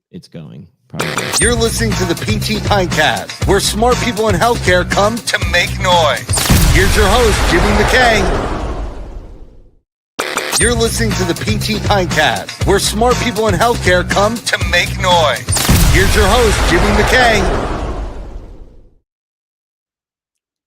It's going. Probably. You're listening to the Pintcast, where smart people in healthcare come to make noise. Here's your host, Jimmy McKay. You're listening to the Pintcast, where smart people in healthcare come to make noise. Here's your host, Jimmy McKay.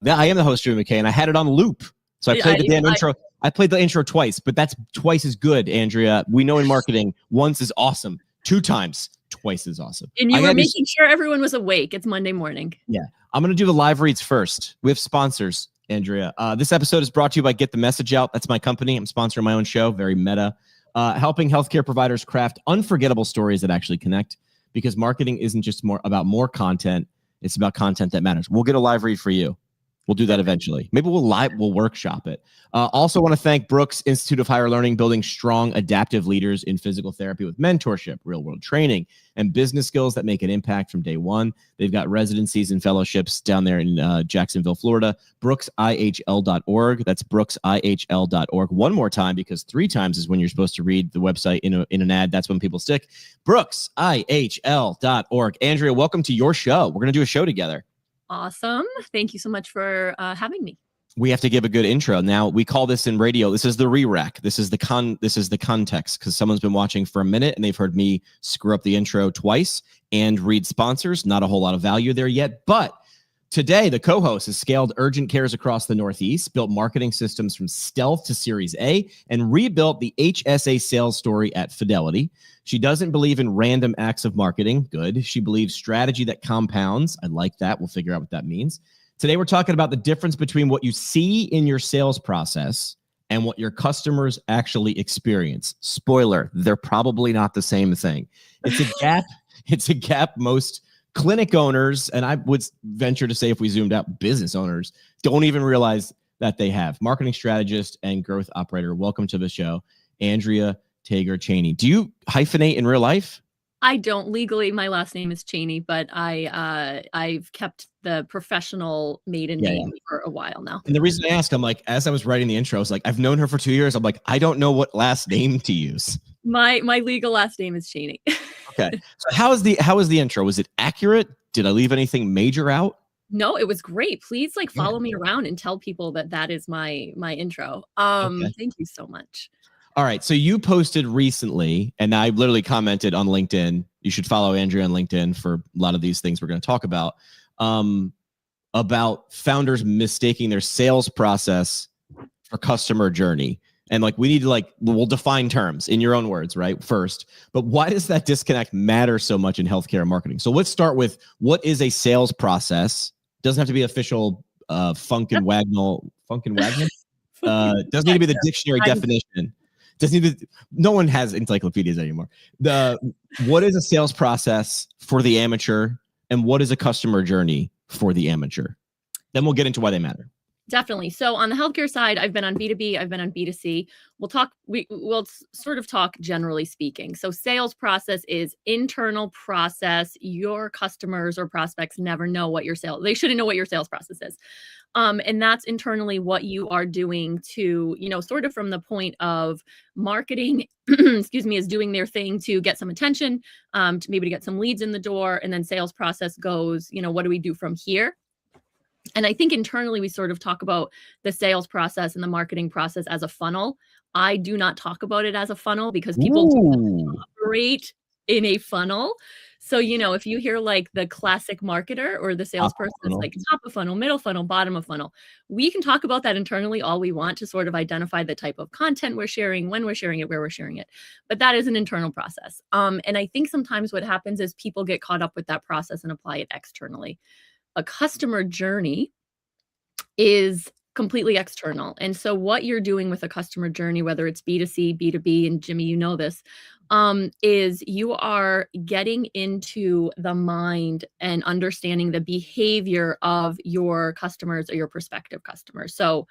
Yeah, I am the host, Jimmy McKay, and I had it on loop. So I played the damn intro. I played the intro twice, but that's twice as good, Andrea. We know in marketing, once is awesome. 2 times, twice is awesome. And you were making sure everyone was awake. It's Monday morning. Yeah. I'm going to do the live reads first. We have sponsors, Andrea. This episode is brought to you by Get the Message Out. That's my company. I'm sponsoring my own show. Very meta. Helping healthcare providers craft unforgettable stories that actually connect, because marketing isn't just about more content. It's about content that matters. We'll get a live read for you. We'll do that eventually. Maybe we'll workshop it. Also want to thank Brooks Institute of Higher Learning, building strong, adaptive leaders in physical therapy with mentorship, real-world training, and business skills that make an impact from day one. They've got residencies and fellowships down there in Jacksonville, Florida. BrooksIHL.org. That's BrooksIHL.org. One more time, because 3 times is when you're supposed to read the website in an ad. That's when people stick. BrooksIHL.org. Andrea, welcome to your show. We're going to do a show together. Awesome. Thank you so much for having me. We have to give a good intro. Now, we call this in radio, this is the re-rack. This is the context, because someone's been watching for a minute and they've heard me screw up the intro twice and read sponsors. Not a whole lot of value there yet, but today, the co-host has scaled urgent cares across the Northeast, built marketing systems from stealth to Series A, and rebuilt the HSA sales story at Fidelity. She doesn't believe in random acts of marketing. Good. She believes strategy that compounds. I like that. We'll figure out what that means. Today, we're talking about the difference between what you see in your sales process and what your customers actually experience. Spoiler, they're probably not the same thing. It's a gap. It's a gap most clinic owners, and I would venture to say if we zoomed out, business owners don't even realize that they have. Marketing strategist and growth operator. Welcome to the show, Andrea Tager Cheney. Do you hyphenate in real life? I don't. Legally, my last name is Cheney, but I've kept the professional maiden name for a while now. And the reason I ask, I'm like, as I was writing the intro, I was like, I've known her for 2 years. I'm like, I don't know what last name to use. My legal last name is Cheney. Okay. So how is the intro? Was it accurate? Did I leave anything major out? No, it was great. Please follow me around and tell people that is my intro. Okay. Thank you so much. All right. So you posted recently, and I literally commented on LinkedIn. You should follow Andrea on LinkedIn for a lot of these things we're going to talk about founders mistaking their sales process for customer journey. And we need to we'll define terms in your own words, right? First, but why does that disconnect matter so much in healthcare marketing? So let's start with, what is a sales process? Doesn't have to be official Funkin' Wagnall. Doesn't need to be the dictionary definition. No one has encyclopedias anymore. What is a sales process for the amateur, and what is a customer journey for the amateur? Then we'll get into why they matter. Definitely. So on the healthcare side, I've been on B2B, I've been on B2C. We'll sort of talk generally speaking. So sales process is internal process. Your customers or prospects never know what they shouldn't know what your sales process is. And that's internally what you are doing to, sort of from the point of marketing, is doing their thing to get some attention, to maybe to get some leads in the door. And then sales process goes, what do we do from here? And I think internally we sort of talk about the sales process and the marketing process as a funnel. I do not talk about it as a funnel, because people do operate in a funnel. So, if you hear the classic marketer or the salesperson, it's top of funnel, middle funnel, bottom of funnel. We can talk about that internally all we want to sort of identify the type of content we're sharing, when we're sharing it, where we're sharing it. But that is an internal process. And I think sometimes what happens is people get caught up with that process and apply it externally. A customer journey is completely external. And so what you're doing with a customer journey, whether it's B2C, B2B, and Jimmy, you know this, is you are getting into the mind and understanding the behavior of your customers or your prospective customers. So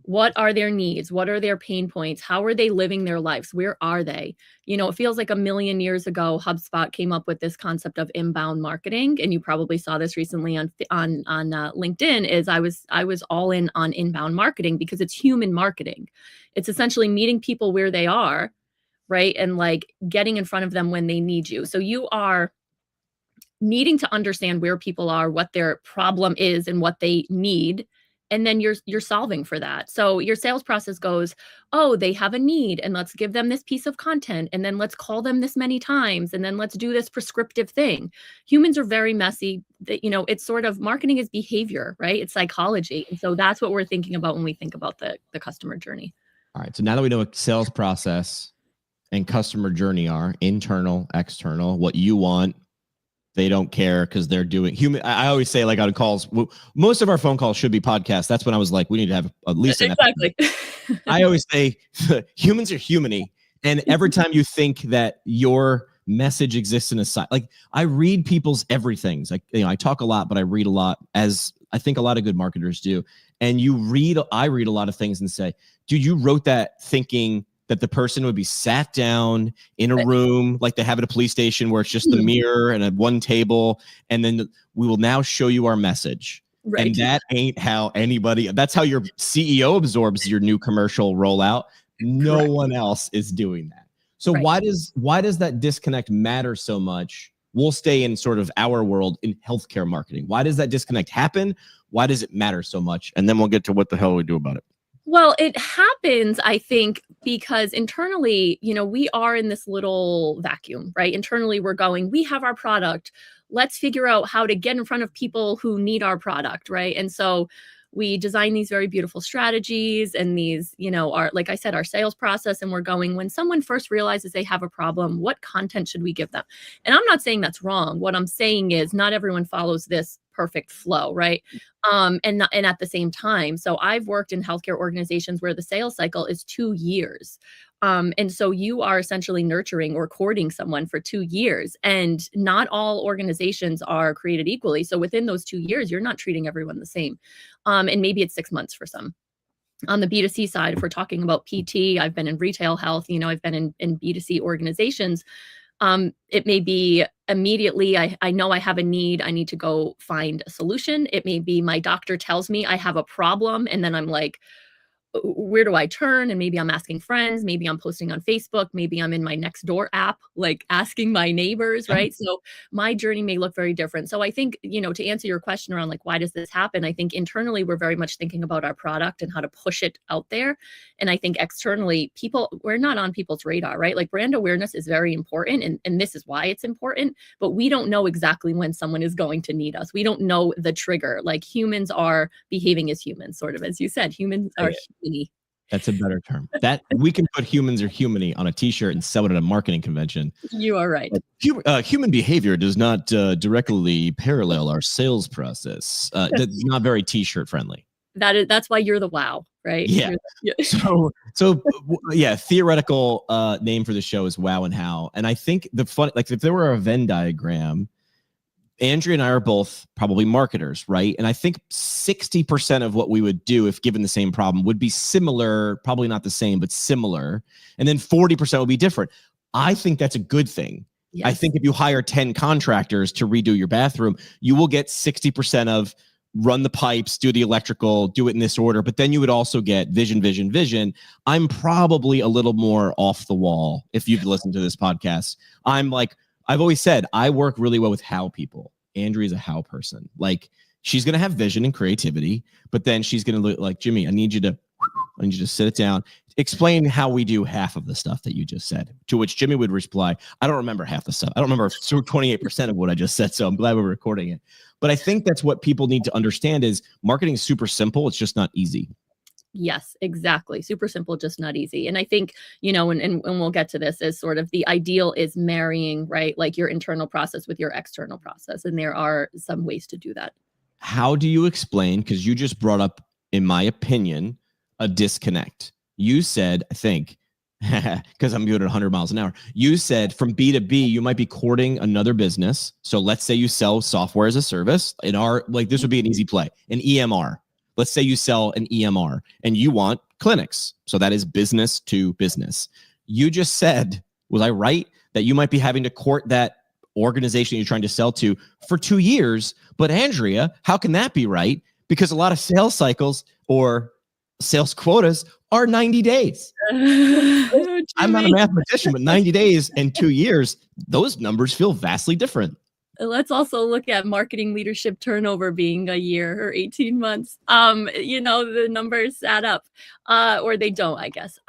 what are their needs? What are their pain points? How are they living their lives? Where are they? It feels like a million years ago, HubSpot came up with this concept of inbound marketing. And you probably saw this recently on LinkedIn. Is I was all in on inbound marketing because it's human marketing. It's essentially meeting people where they are, right? And like getting in front of them when they need you. So you are needing to understand where people are, what their problem is and what they need. And then you're solving for that. So your sales process goes, oh, they have a need, and let's give them this piece of content, and then let's call them this many times, and then let's do this prescriptive thing. Humans are very messy. That, you know, it's sort of marketing is behavior, right? It's psychology. And so that's what we're thinking about when we think about the customer journey. All right. So now that we know what sales process and customer journey are, internal, external, what you want, they don't care because they're doing human. I always say, like on calls, most of our phone calls should be podcasts. That's when I was like, we need to have at least an exactly. I always say humans are humany. And every time you think that your message exists in a site, like I read people's everythings. Like, you know, I talk a lot, but I read a lot, as I think a lot of good marketers do. And I read a lot of things and say, dude, you wrote that thinking that the person would be sat down in a room like they have at a police station where it's just the mirror and a one table. And then we will now show you our message. Right. And that ain't how that's how your CEO absorbs your new commercial rollout. No one else is doing that. So why does that disconnect matter so much? We'll stay in sort of our world in healthcare marketing. Why does that disconnect happen? Why does it matter so much? And then we'll get to what the hell we do about it. Well, it happens, I think, because internally, you know, we are in this little vacuum, right? Internally, we're going, we have our product. Let's figure out how to get in front of people who need our product, right? And so we design these very beautiful strategies and these, you know, like I said, our sales process. And we're going, when someone first realizes they have a problem, what content should we give them? And I'm not saying that's wrong. What I'm saying is not everyone follows this perfect flow, right? And at the same time, so I've worked in healthcare organizations where the sales cycle is 2 years. And so you are essentially nurturing or courting someone for 2 years, and not all organizations are created equally. So within those 2 years, you're not treating everyone the same. And maybe it's 6 months for some. On the B2C side, if we're talking about PT, I've been in retail health, you know, I've been in B2C organizations. It may be immediately, I know I have a need, I need to go find a solution. It may be my doctor tells me I have a problem, and then I'm like, where do I turn? And maybe I'm asking friends, maybe I'm posting on Facebook, maybe I'm in my Nextdoor app, like asking my neighbors, right? So my journey may look very different. So I think, you know, to answer your question around like, why does this happen? I think internally, we're very much thinking about our product and how to push it out there. And I think externally, we're not on people's radar, right? Like brand awareness is very important. And this is why it's important, but we don't know exactly when someone is going to need us. We don't know the trigger. Like humans are behaving as humans, sort of, as you said, humans are humany. That's a better term. That we can put humans are humany on a t-shirt and sell it at a marketing convention. You are right. Human behavior does not directly parallel our sales process. That's not very t-shirt friendly. That's why you're the wow, right? Yeah. So theoretical name for the show is Wow and How. And I think like if there were a Venn diagram, Andrea and I are both probably marketers, right? And I think 60% of what we would do if given the same problem would be similar, probably not the same, but similar. And then 40% would be different. I think that's a good thing. Yes. I think if you hire 10 contractors to redo your bathroom, you will get 60% of run the pipes, do the electrical, do it in this order. But then you would also get vision. I'm probably a little more off the wall if you've listened to this podcast. I'm like, I've always said I work really well with how people. Andrea's a how person. Like she's going to have vision and creativity, but then she's going to look like, Jimmy, I need you to sit it down. Explain how we do half of the stuff that you just said, to which Jimmy would reply, I don't remember half the stuff. I don't remember 28% of what I just said. So I'm glad we're recording it. But I think that's what people need to understand is marketing is super simple. It's just not easy. Yes, exactly. Super simple, just not easy. And I think, you know, and we'll get to this, as sort of the ideal is marrying, right? Like your internal process with your external process. And there are some ways to do that. How do you explain, because you just brought up, in my opinion, a disconnect. You said, I think, because I'm doing it 100 miles an hour. You said from B2B, you might be courting another business. So let's say you sell software as a service. This would be an easy play, an EMR. Let's say you sell an EMR and you want clinics. So that is business to business. You just said, was I right, that you might be having to court that organization you're trying to sell to for 2 years? But Andrea, how can that be right? Because a lot of sales cycles or sales quotas are 90 days. I'm not a mathematician, but 90 days and 2 years, those numbers feel vastly different. Let's also look at marketing leadership turnover being a year or 18 months. The numbers add up, or they don't, I guess.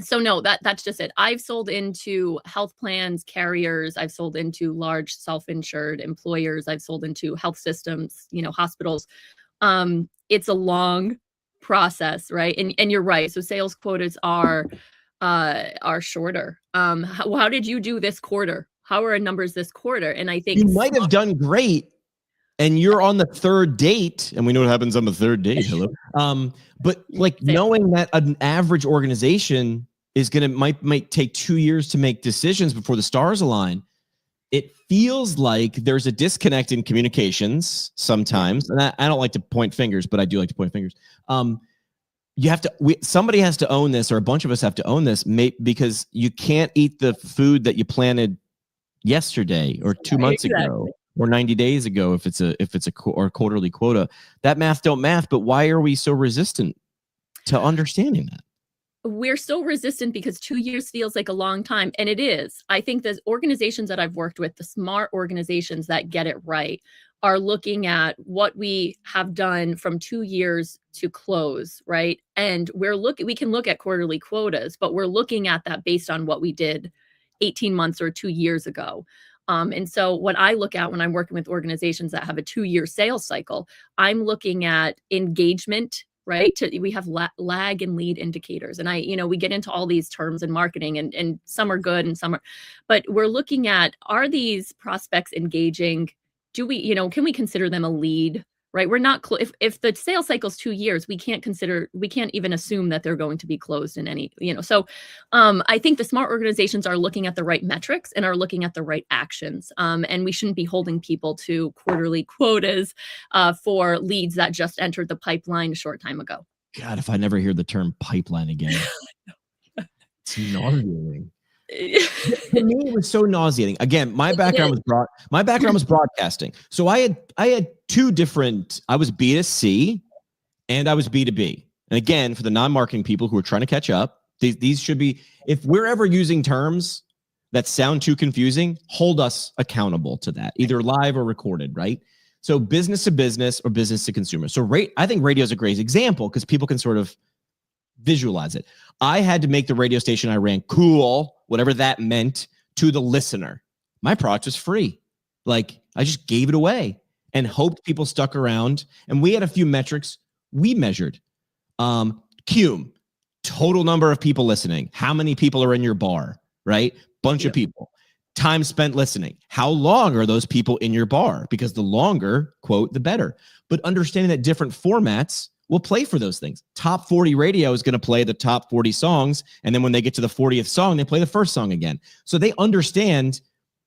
So no, that's just it. I've sold into health plans, carriers. I've sold into large self-insured employers. I've sold into health systems, hospitals. It's a long process, right? And you're right. So sales quotas are shorter. How did you do this quarter? How are our numbers this quarter? And I think you might have done great, and you're on the third date, and we know what happens on the third date. Hello. But like knowing that an average organization is might take 2 years to make decisions before the stars align. It feels like there's a disconnect in communications sometimes, and I don't like to point fingers, but I do like to point fingers. Somebody has to own this, or a bunch of us have to own this, because you can't eat the food that you planted yesterday or 2 months ago or 90 days ago if it's a quarterly quota. That math don't math. But why are we so resistant to understanding that? We're so resistant because 2 years feels like a long time, and it is. I think the organizations that I've worked with, the smart organizations that get it right, are looking at what we have done from 2 years to close, right? And we can look at quarterly quotas, but we're looking at that based on what we did 18 months or 2 years ago. And so what I look at when I'm working with organizations that have a 2-year sales cycle, I'm looking at engagement, right? We have lag and lead indicators. And we get into all these terms in marketing, and some are good and some are, but we're looking at, are these prospects engaging? Do we, can we consider them a lead, right? We're not, if the sales cycle is 2 years, we can't even assume that they're going to be closed in any, so I think the smart organizations are looking at the right metrics and are looking at the right actions. And we shouldn't be holding people to quarterly quotas for leads that just entered the pipeline a short time ago. God, if I never hear the term pipeline again, it's nauseating. For me, it was so nauseating. Again, my background was broadcasting. So I had two different. I was B2C, and I was B2B. And again, for the non-marketing people who are trying to catch up, these should be. If we're ever using terms that sound too confusing, hold us accountable to that, either live or recorded, right? So business to business or business to consumer. So I think radio is a great example because people can sort of visualize it. I had to make the radio station I ran cool, whatever that meant, to the listener. My product was free. Like, I just gave it away and hoped people stuck around. And we had a few metrics we measured. Cume, total number of people listening. How many people are in your bar, right? Bunch of people. Time spent listening. How long are those people in your bar? Because the longer, quote, the better. But understanding that different formats will play for those things. Top 40 radio is going to play the top 40 songs. And then when they get to the 40th song, they play the first song again. So they understand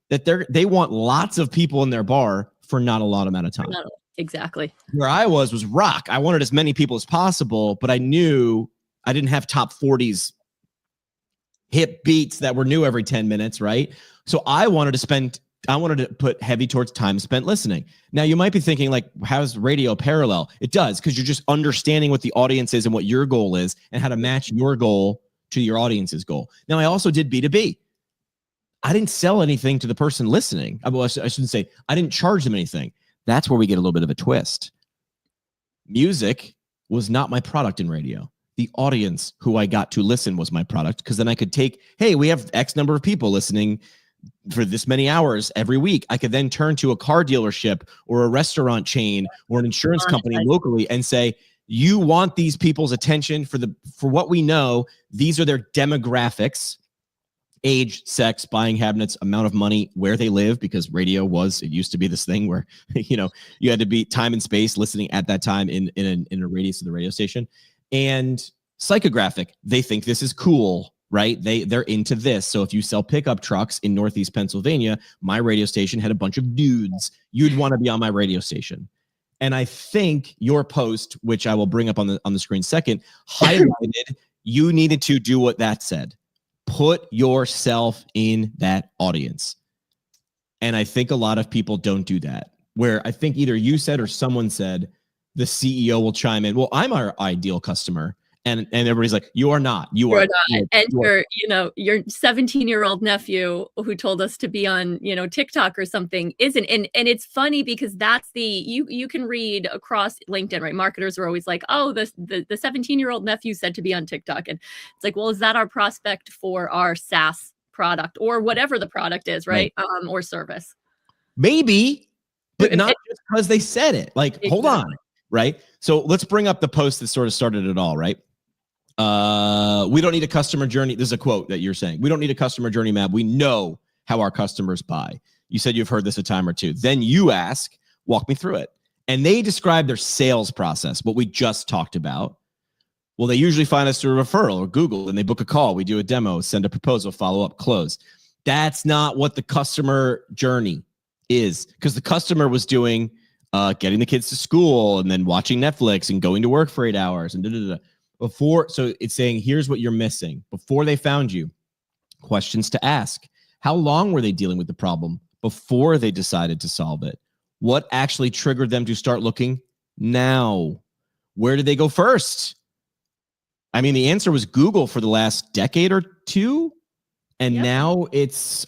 that they want lots of people in their bar for not a lot amount of time. Exactly. Where I was rock. I wanted as many people as possible, but I knew I didn't have top 40s hip beats that were new every 10 minutes, right? So I wanted to put heavy towards time spent listening. Now, you might be thinking, like, how's radio parallel? It does, because you're just understanding what the audience is and what your goal is and how to match your goal to your audience's goal. Now, I also did B2B. I didn't sell anything to the person listening. Well, I shouldn't say I didn't charge them anything. That's where we get a little bit of a twist. Music was not my product in radio. The audience who I got to listen was my product, because then I could take, hey, we have X number of people listening for this many hours every week. I could then turn to a car dealership or a restaurant chain or an insurance company locally and say, you want these people's attention for what we know. These are their demographics: age, sex, buying habits, amount of money, where they live, because it used to be this thing where, you had to be time and space listening at that time in a radius of the radio station. And psychographic, they think this is cool, right? They're into this. So if you sell pickup trucks in Northeast Pennsylvania, my radio station had a bunch of dudes. You'd want to be on my radio station. And I think your post, which I will bring up on the screen second, highlighted you needed to do what that said. Put yourself in that audience. And I think a lot of people don't do that. Where I think either you said or someone said, the CEO will chime in, well, I'm our ideal customer. And everybody's like, you are not. You are not. And you are. your 17-year-old nephew who told us to be on, TikTok or something isn't. And it's funny because that's you can read across LinkedIn, right? Marketers are always like, oh, the 17-year-old nephew said to be on TikTok. And it's like, well, is that our prospect for our SaaS product or whatever the product is, right? Or service? Maybe, but not just because they said it. Like, exactly. Hold on, right? So let's bring up the post that sort of started it all, right? We don't need a customer journey. This is a quote that you're saying. We don't need a customer journey map. We know how our customers buy. You said you've heard this a time or two. Then you ask, walk me through it. And they describe their sales process, what we just talked about. Well, they usually find us through a referral or Google, and they book a call. We do a demo, send a proposal, follow up, close. That's not what the customer journey is, because the customer was doing getting the kids to school and then watching Netflix and going to work for 8 hours and so it's saying, here's what you're missing. Before they found you, questions to ask. How long were they dealing with the problem before they decided to solve it? What actually triggered them to start looking now? Where did they go first? I mean, the answer was Google for the last decade or two. And now I just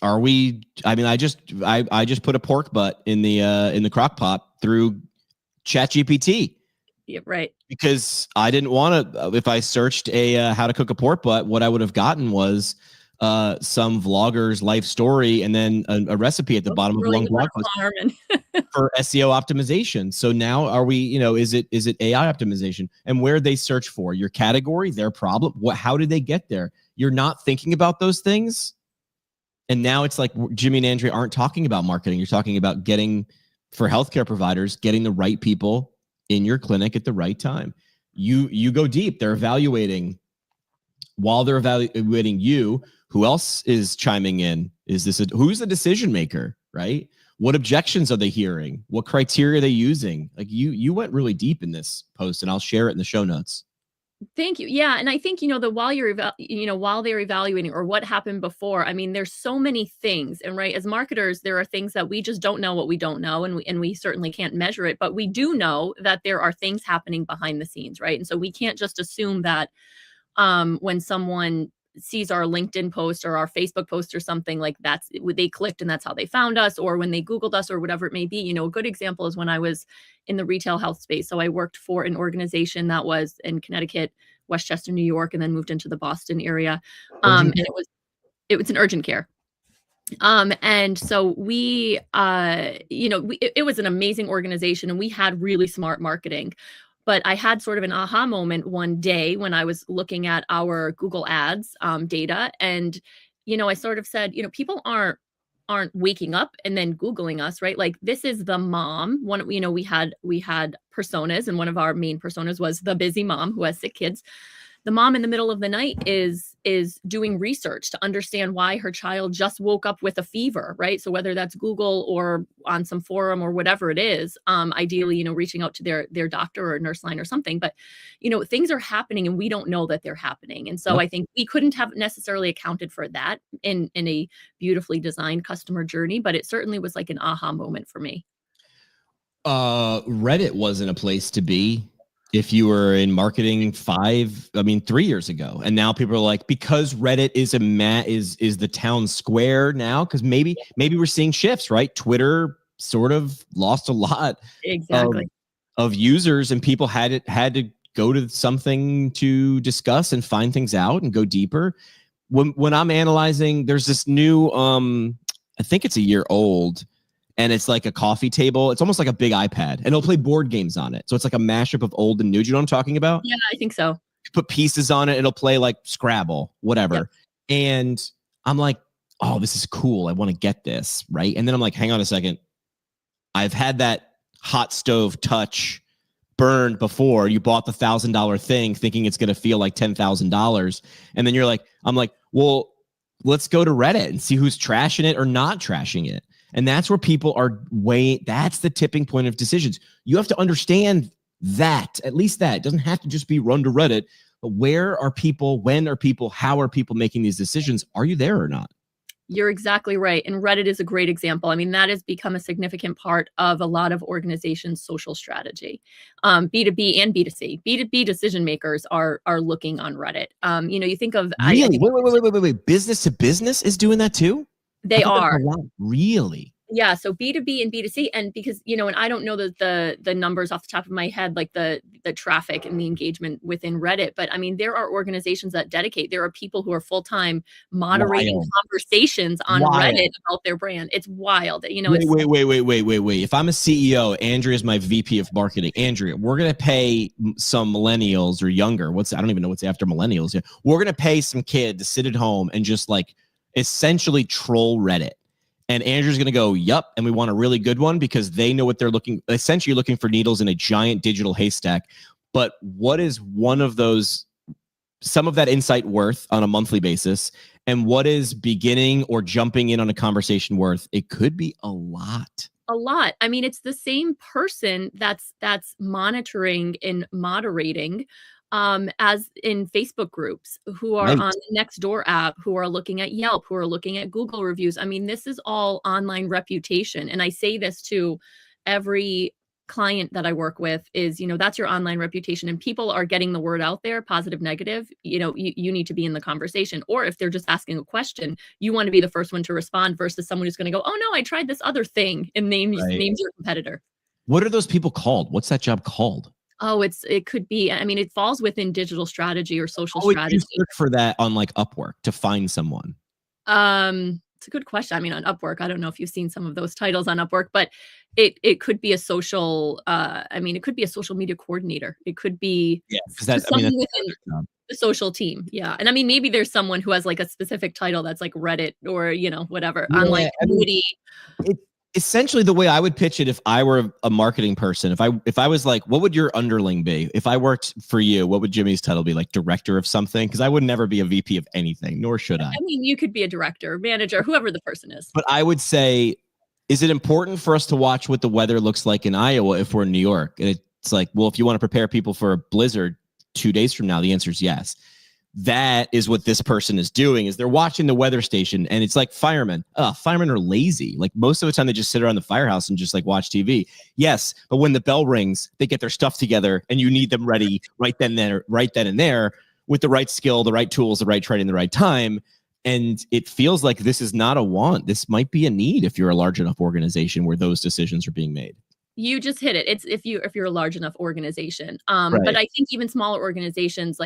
put a pork butt in the crock pot through ChatGPT. Yeah, right. Because I didn't want to, if I searched how to cook a pork butt, what I would have gotten was some vlogger's life story and then a recipe at the bottom of one blog post for SEO optimization. So now are we, is it AI optimization? And where they search for your category, their problem, how did they get there? You're not thinking about those things. And now it's like Jimmy and Andrea aren't talking about marketing. You're talking about for healthcare providers, getting the right people in your clinic at the right time. You go deep. They're evaluating. While they're evaluating you, who else is chiming in? Who's the decision maker, right? What objections are they hearing? What criteria are they using? Like you went really deep in this post, and I'll share it in the show notes. Thank you. Yeah. And I think, while they're evaluating or what happened before, I mean, there's so many things. And right, as marketers, there are things that we just don't know what we don't know. And we certainly can't measure it, but we do know that there are things happening behind the scenes. Right. And so we can't just assume that when someone sees our LinkedIn post or our Facebook post or something, like they clicked and that's how they found us, or when they Googled us or whatever it may be. A good example is when I was in the retail health space. So I worked for an organization that was in Connecticut, Westchester, New York, and then moved into the Boston area. And it was an urgent care. And so we, it was an amazing organization and we had really smart marketing. But I had sort of an aha moment one day when I was looking at our Google Ads data. And, I sort of said, people aren't waking up and then Googling us, right? Like, this is the mom. We had personas, and one of our main personas was the busy mom who has 6 kids. The mom in the middle of the night is doing research to understand why her child just woke up with a fever, right? So whether that's Google or on some forum or whatever it is, ideally, reaching out to their doctor or nurse line or something. But, things are happening and we don't know that they're happening. And so I think we couldn't have necessarily accounted for that in a beautifully designed customer journey, but it certainly was like an aha moment for me. Reddit wasn't a place to be if you were in marketing 3 years ago. And now people are like, because Reddit is the town square now, because maybe we're seeing shifts, right? Twitter sort of lost a lot of users, and people had to go to something to discuss and find things out and go deeper. When I'm analyzing, there's this new, I think it's a year old, and it's like a coffee table. It's almost like a big iPad, and it'll play board games on it. So it's like a mashup of old and new. Do you know what I'm talking about? Yeah, I think so. Put pieces on it. It'll play like Scrabble, whatever. Yep. And I'm like, oh, this is cool. I want to get this, right? And then I'm like, hang on a second. I've had that hot stove touch burned before. You bought the $1,000 thing thinking it's going to feel like $10,000. And then I'm like, well, let's go to Reddit and see who's trashing it or not trashing it. And that's where people are that's the tipping point of decisions. You have to understand that, at least that. It doesn't have to just be run to Reddit, but where are people, when are people, how are people making these decisions? Are you there or not? You're exactly right. And Reddit is a great example. I mean, that has become a significant part of a lot of organizations' social strategy, B2B and B2C. B2B decision makers are looking on Reddit. You think of I Really? think Wait. Business to business is doing that too? I they thought that was are. a lot. Really? Yeah, so B2B and B2C, and because and I don't know the numbers off the top of my head, like the traffic and the engagement within Reddit, but I mean there are organizations that dedicate. There are people who are full-time moderating Wild. conversations on Wild. Reddit about their brand. It's wild. Wait. If I'm a CEO, Andrea's my VP of marketing. Andrea, we're gonna pay some millennials or younger. I don't even know what's after millennials. We're gonna pay some kid to sit at home and just like essentially troll Reddit. And Andrew's going to go, yup, and we want a really good one because they know what they're essentially looking for needles in a giant digital haystack. But what is some of that insight worth on a monthly basis? And what is beginning or jumping in on a conversation worth? It could be a lot. A lot. I mean, it's the same person that's monitoring and moderating as in Facebook groups who are Right. on the Nextdoor app, who are looking at Yelp, who are looking at Google reviews. I mean, this is all online reputation. And I say this to every client that I work with is, that's your online reputation and people are getting the word out there, positive, negative, you need to be in the conversation. Or if they're just asking a question, you want to be the first one to respond versus someone who's going to go, oh no, I tried this other thing and names your competitor. What are those people called? What's that job called? Oh, it could be. I mean, it falls within digital strategy or social Would strategy. you search for that on like Upwork to find someone? It's a good question. I mean, on Upwork, I don't know if you've seen some of those titles on Upwork, but it could be a social. It could be a social media coordinator. It could be That's within the social team. Yeah, and I mean, maybe there's someone who has like a specific title that's like Reddit or whatever on like community. Essentially, the way I would pitch it if I were a marketing person, if I was like, what would your underling be? If I worked for you, what would Jimmy's title be? Like director of something? Because I would never be a VP of anything, nor should I. I mean, you could be a director, manager, whoever the person is. But I would say, is it important for us to watch what the weather looks like in Iowa if we're in New York? And it's like, well, if you want to prepare people for a blizzard 2 days from now, the answer is yes. That is what this person is doing, is they're watching the weather station, and it's like firemen. Firemen are lazy. Like most of the time they just sit around the firehouse and just like watch TV. Yes, but when the bell rings, they get their stuff together and you need them ready right then and there with the right skill, the right tools, the right training, the right time. And it feels like this is not a want. This might be a need if you're a large enough organization where those decisions are being made. You just hit it. It's if you're a large enough organization. Right. But I think even smaller organizations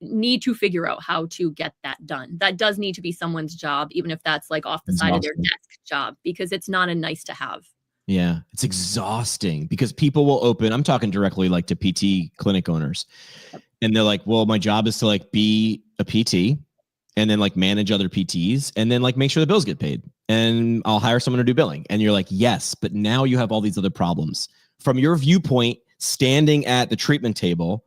need to figure out how to get that done. That does need to be someone's job, even if that's like off the side of their desk job, because it's not a nice to have. Yeah, it's exhausting because people will open, I'm talking directly like to PT clinic owners. And they're like, well, my job is to like be a PT and then like manage other PTs and then like make sure the bills get paid. And I'll hire someone to do billing. And you're like, yes, but now you have all these other problems. From your viewpoint, standing at the treatment table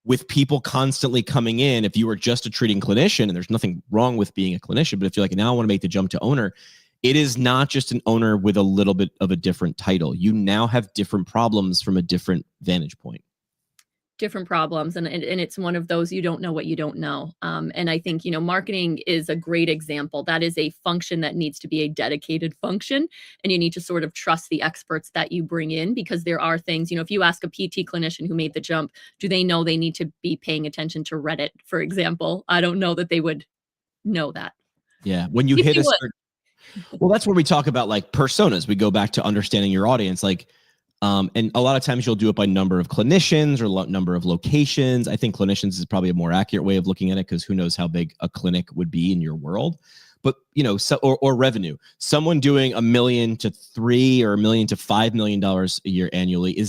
with people constantly coming in, if you were just a treating clinician, and there's nothing wrong with being a clinician, but if you're like, now I want to make the jump to owner, it is not just an owner with a little bit of a different title. You now have different problems from a different vantage point. Different problems. And it's one of those, you don't know what you don't know. And I think, marketing is a great example. That is a function that needs to be a dedicated function. And you need to sort of trust the experts that you bring in, because there are things, if you ask a PT clinician who made the jump, do they know they need to be paying attention to Reddit, for example? I don't know that they would know that. Yeah. When you hit a certain, well, that's where we talk about like personas. We go back to understanding your audience. Like, and a lot of times you'll do it by number of clinicians or number of locations. I think clinicians is probably a more accurate way of looking at it, because who knows how big a clinic would be in your world. But, or revenue. Someone doing $1 million to $3 million or $1 million to $5 million a year annually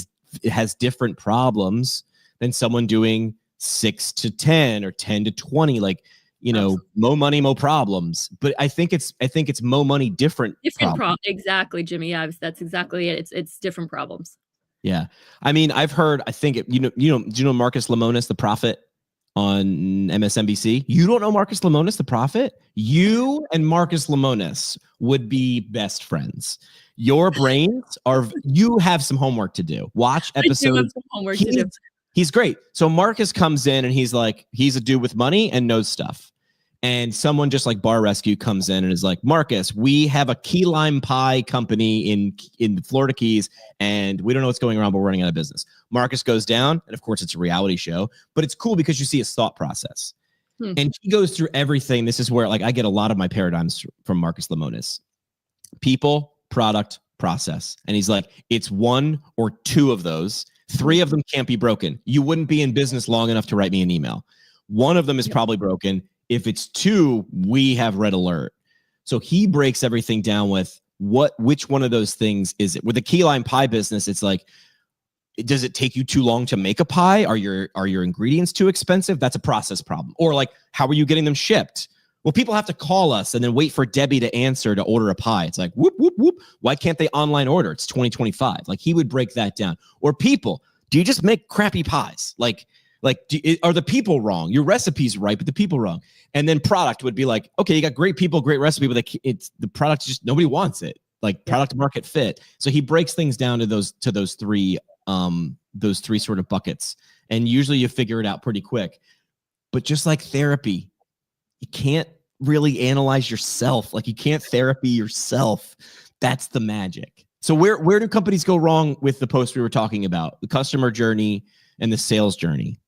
has different problems than someone doing 6 to 10 or 10 to 20. Like, mo money, mo problems. But I think it's mo money, different problems. Exactly, Jimmy. Yeah, that's exactly it. It's different problems. Yeah. I mean, I've heard, I think, do you know Marcus Lemonis, the prophet on MSNBC? You don't know Marcus Lemonis, the prophet? You and Marcus Lemonis would be best friends. Your brains you have some homework to do. Watch episodes. He's great. So Marcus comes in and he's like, he's a dude with money and knows stuff. and someone just like Bar Rescue comes in and is like, Marcus, we have a key lime pie company in the Florida Keys, and we don't know what's going on, but we're running out of business. Marcus goes down, and of course it's a reality show, but it's cool because you see his thought process. And he goes through everything. This is where like I get a lot of my paradigms from Marcus Lemonis. People, product, process. And he's like, it's one or two of those. Three of them can't be broken. You wouldn't be in business long enough to write me an email. One of them is probably broken. If it's two, we have red alert. So he breaks everything down with which one of those things is it? With the key lime pie business, it's like, does it take you too long to make a pie? Are your ingredients too expensive? That's a process problem. Or like, how are you getting them shipped? Well, people have to call us and then wait for Debbie to answer to order a pie. It's like, whoop, whoop, whoop. Why can't they online order? It's 2025. Like he would break that down. Or people, do you just make crappy pies? Are the people wrong? Your recipe's right, but the people wrong. And then product would be like, okay, you got great people, great recipe, but the product just nobody wants it. Like product market fit. So he breaks things down to those three sort of buckets. And usually you figure it out pretty quick. But just like therapy, you can't really analyze yourself. Like you can't therapy yourself. That's the magic. So where do companies go wrong with the post we were talking about, the customer journey and the sales journey?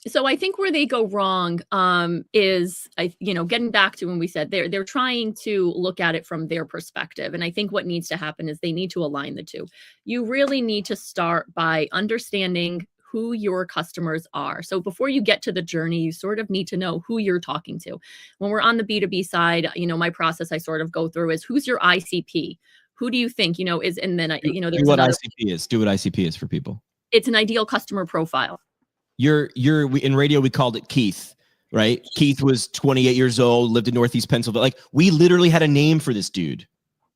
So I think where they go wrong is, getting back to when we said they're trying to look at it from their perspective. And I think what needs to happen is they need to align the two. You really need to start by understanding who your customers are. So before you get to the journey, you sort of need to know who you're talking to. When we're on the B2B side, my process I sort of go through is who's your ICP? Who do you think, is, and then, there's ICP is. Do what ICP is for people. It's an ideal customer profile. In radio, we called it Keith, right? Keith was 28 years old, lived in Northeast Pennsylvania. Like we literally had a name for this dude.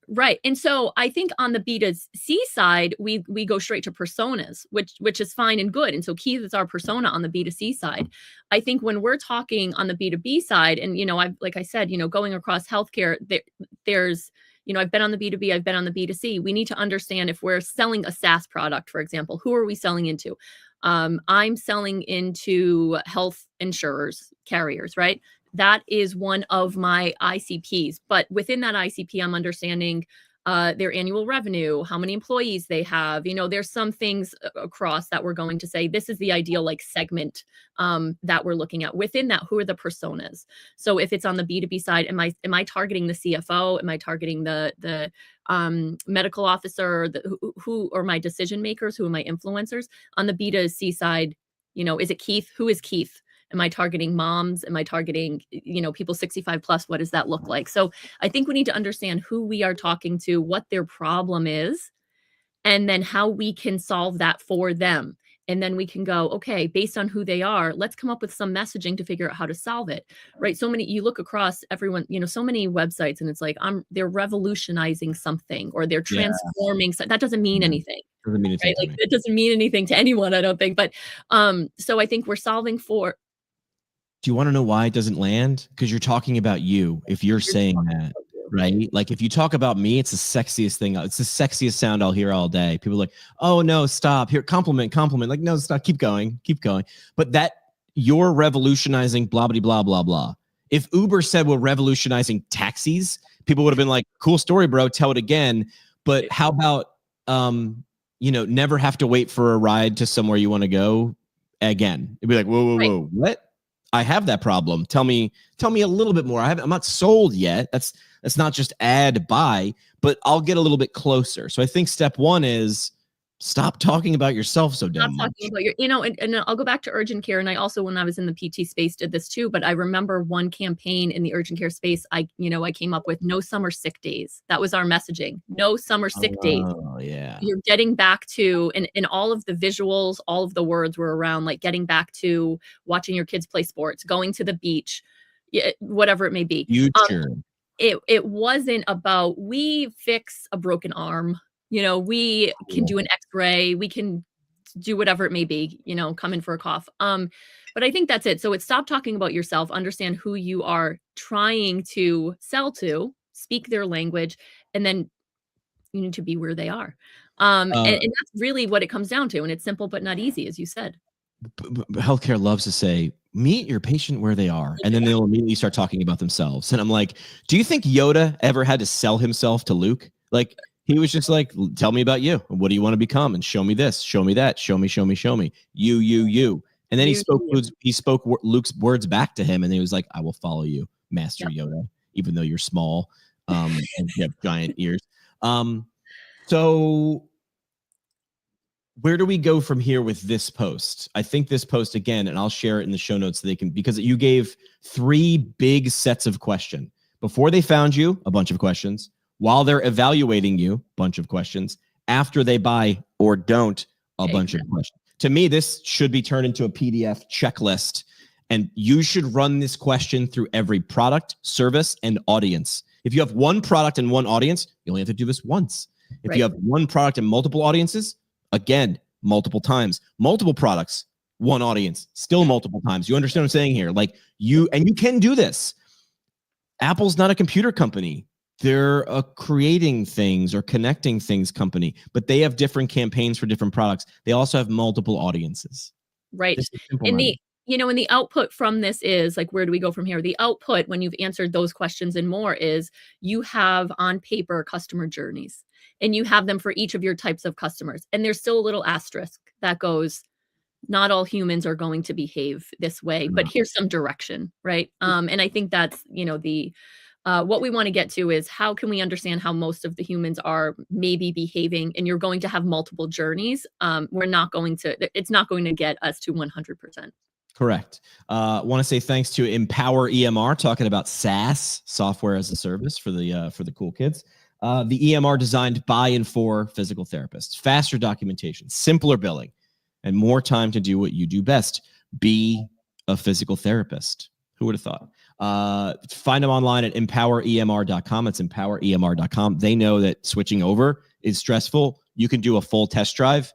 Right. And so I think on the B2C side, we go straight to personas, which is fine and good. And so Keith is our persona on the B2C side. I think when we're talking on the B2B side, and, like I said, going across healthcare, there's, I've been on the B2B, I've been on the B2C. We need to understand if we're selling a SaaS product, for example, who are we selling into? I'm selling into health insurers, carriers, right? That is one of my ICPs. But within that ICP, I'm understanding their annual revenue, how many employees they have. There's some things across that we're going to say, this is the ideal segment that we're looking at. Within that, who are the personas? So if it's on the B2B side, am I targeting the CFO? Am I targeting the medical officer? Who are my decision makers? Who are my influencers? On the B2C side, is it Keith? Who is Keith? Am I targeting moms? Am I targeting, people 65 plus? What does that look like? So I think we need to understand who we are talking to, what their problem is, and then how we can solve that for them. And then we can go, okay, based on who they are, let's come up with some messaging to figure out how to solve it, right? You look across everyone, so many websites, and it's like, they're revolutionizing something, or they're transforming. That doesn't mean anything. Doesn't mean anything, right? It doesn't mean anything to anyone, I don't think. But so I think we're solving for. Do you want to know why it doesn't land? Because you're talking about you. If you're saying that, right? Like if you talk about me, it's the sexiest thing. It's the sexiest sound I'll hear all day. People are like, oh no, stop. Here, compliment. Like, no, stop. Keep going. But that you're revolutionizing blah, blah, blah, blah, blah. If Uber said we're revolutionizing taxis, people would have been like, cool story, bro. Tell it again. But how about, never have to wait for a ride to somewhere you want to go again? It'd be like, whoa, what? I have that problem. Tell me a little bit more. I'm not sold yet. That's not just add buy, but I'll get a little bit closer. So I think step one is stop talking about yourself so damn much. Talking about and I'll go back to urgent care. And I also, when I was in the PT space, did this too. But I remember one campaign in the urgent care space. I came up with no summer sick days. That was our messaging. No summer sick days. Oh yeah. You're getting back to, and all of the visuals, all of the words were around like getting back to watching your kids play sports, going to the beach, whatever it may be. Future. It wasn't about we fix a broken arm. We can do an X-ray, we can do whatever it may be, come in for a cough. But I think that's it. So it's stop talking about yourself, understand who you are trying to sell to, speak their language, and then you need to be where they are. And that's really what it comes down to. And it's simple, but not easy, as you said. Healthcare loves to say, meet your patient where they are. And then they'll immediately start talking about themselves. And I'm like, do you think Yoda ever had to sell himself to Luke? Like, he was just like, tell me about you. What do you want to become? And show me this, show me that, show me. You. And then he spoke Luke's words back to him. And he was like, I will follow you, Master Yoda, even though you're small and you have giant ears. So where do we go from here with this post? I think this post again, and I'll share it in the show notes so they can, because you gave 3 big sets of questions. Before they found you, a bunch of questions. While they're evaluating you, bunch of questions. After they buy or don't, a bunch of questions. To me, this should be turned into a PDF checklist, and you should run this question through every product, service, and audience. If you have one product and one audience, you only have to do this once. If you have one product and multiple audiences, again, multiple times. Multiple products, one audience, still multiple times. You understand what I'm saying here? Like you can do this. Apple's not a computer company. They're a creating things or connecting things company, but they have different campaigns for different products. They also have multiple audiences. Right. And the output from this is like, where do we go from here? The output, when you've answered those questions and more, is you have on paper customer journeys, and you have them for each of your types of customers. And there's still a little asterisk that goes, not all humans are going to behave this way, but here's some direction, right? And I think that's, what we want to get to is, how can we understand how most of the humans are maybe behaving, and you're going to have multiple journeys. It's not going to get us to 100%. Correct. Want to say thanks to Empower EMR, talking about SaaS, software as a service for the cool kids. The EMR designed by and for physical therapists. Faster documentation, simpler billing, and more time to do what you do best. Be a physical therapist. Who would have thought? Find them online at empoweremr.com. It's empoweremr.com. They know that switching over is stressful. You can do a full test drive.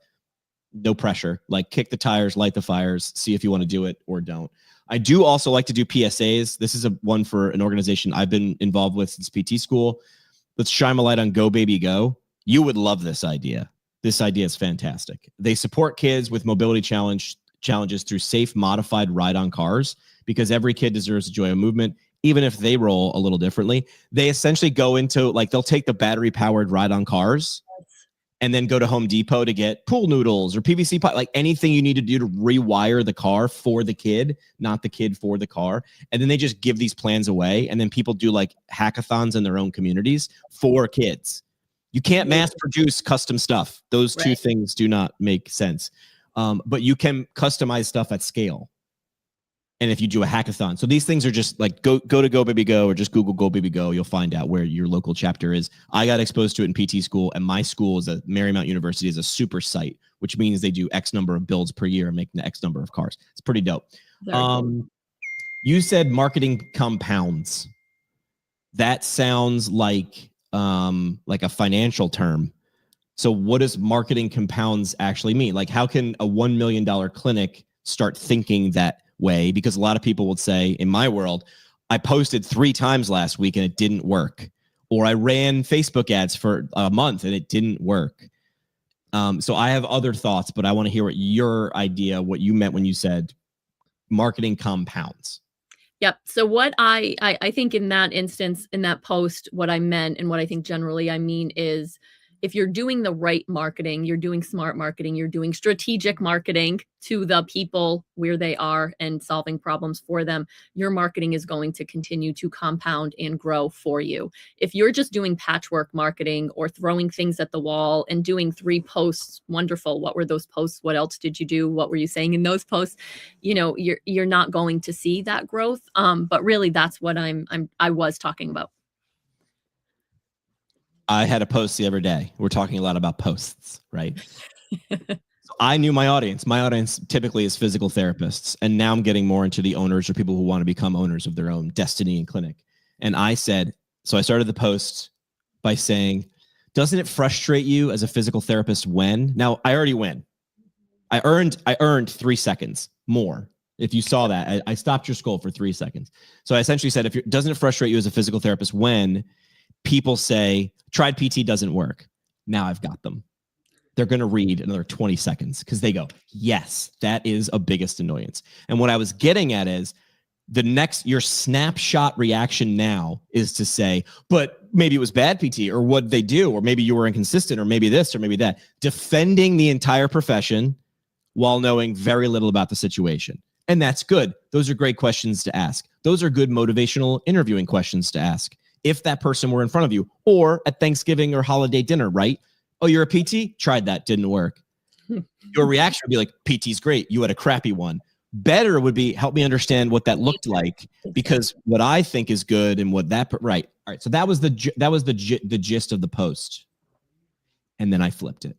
No pressure. Like, kick the tires, light the fires, see if you want to do it or don't. I do also like to do PSAs. This is one for an organization I've been involved with since PT school. Let's shine a light on Go Baby Go. You would love this idea. This idea is fantastic. They support kids with mobility challenges through safe, modified ride-on cars, because every kid deserves the joy of movement, even if they roll a little differently. They essentially go into, like, they'll take the battery-powered ride-on cars and then go to Home Depot to get pool noodles or PVC pipe, like anything you need to do to rewire the car for the kid, not the kid for the car. And then they just give these plans away. And then people do like hackathons in their own communities for kids. You can't mass produce custom stuff. Those two things do not make sense. But you can customize stuff at scale. And if you do a hackathon, so these things are just like, go to Go Baby Go, or just Google Go Baby Go. You'll find out where your local chapter is. I got exposed to it in PT school, and my school is Marymount University is a super site, which means they do X number of builds per year and make the X number of cars. It's pretty dope. You said marketing compounds. That sounds like a financial term. So what does marketing compounds actually mean? Like, how can a $1 million clinic start thinking that way? Because a lot of people would say, in my world, I posted 3 times last week and it didn't work, or I ran Facebook ads for a month and it didn't work. So I have other thoughts, but I want to hear what you meant when you said marketing compounds. Yep. So what I think in that instance, in that post, what I meant, and what I think generally I mean, is if you're doing the right marketing, you're doing smart marketing, you're doing strategic marketing to the people where they are and solving problems for them, your marketing is going to continue to compound and grow for you. If you're just doing patchwork marketing or throwing things at the wall and doing 3 posts, wonderful. What were those posts? What else did you do? What were you saying in those posts? You're not going to see that growth. But really, that's what I was talking about. I had a post the other day. We're talking a lot about posts, right? So I knew my audience. My audience typically is physical therapists. And now I'm getting more into the owners, or people who want to become owners of their own destiny and clinic. And I said, so I started the post by saying, doesn't it frustrate you as a physical therapist when? Now, I already win. I earned 3 seconds more. If you saw that, I stopped your scroll for 3 seconds. So I essentially said, doesn't it frustrate you as a physical therapist when people say, tried PT doesn't work? Now I've got them. they're going to read another 20 seconds because they go, yes, that is a biggest annoyance. And what I was getting at is your snapshot reaction now is to say, but maybe it was bad PT, or what they do, or maybe you were inconsistent, or maybe this, or maybe that. Defending the entire profession while knowing very little about the situation. And that's good. Those are great questions to ask. Those are good motivational interviewing questions to ask. If that person were in front of you, or at Thanksgiving or holiday dinner, right? Oh, you're a PT? Tried that, didn't work. Your reaction would be like, PT's great. You had a crappy one. Better would be, help me understand what that looked like, because what I think is good and what that, right. All right. So that was the gist of the post. And then I flipped it.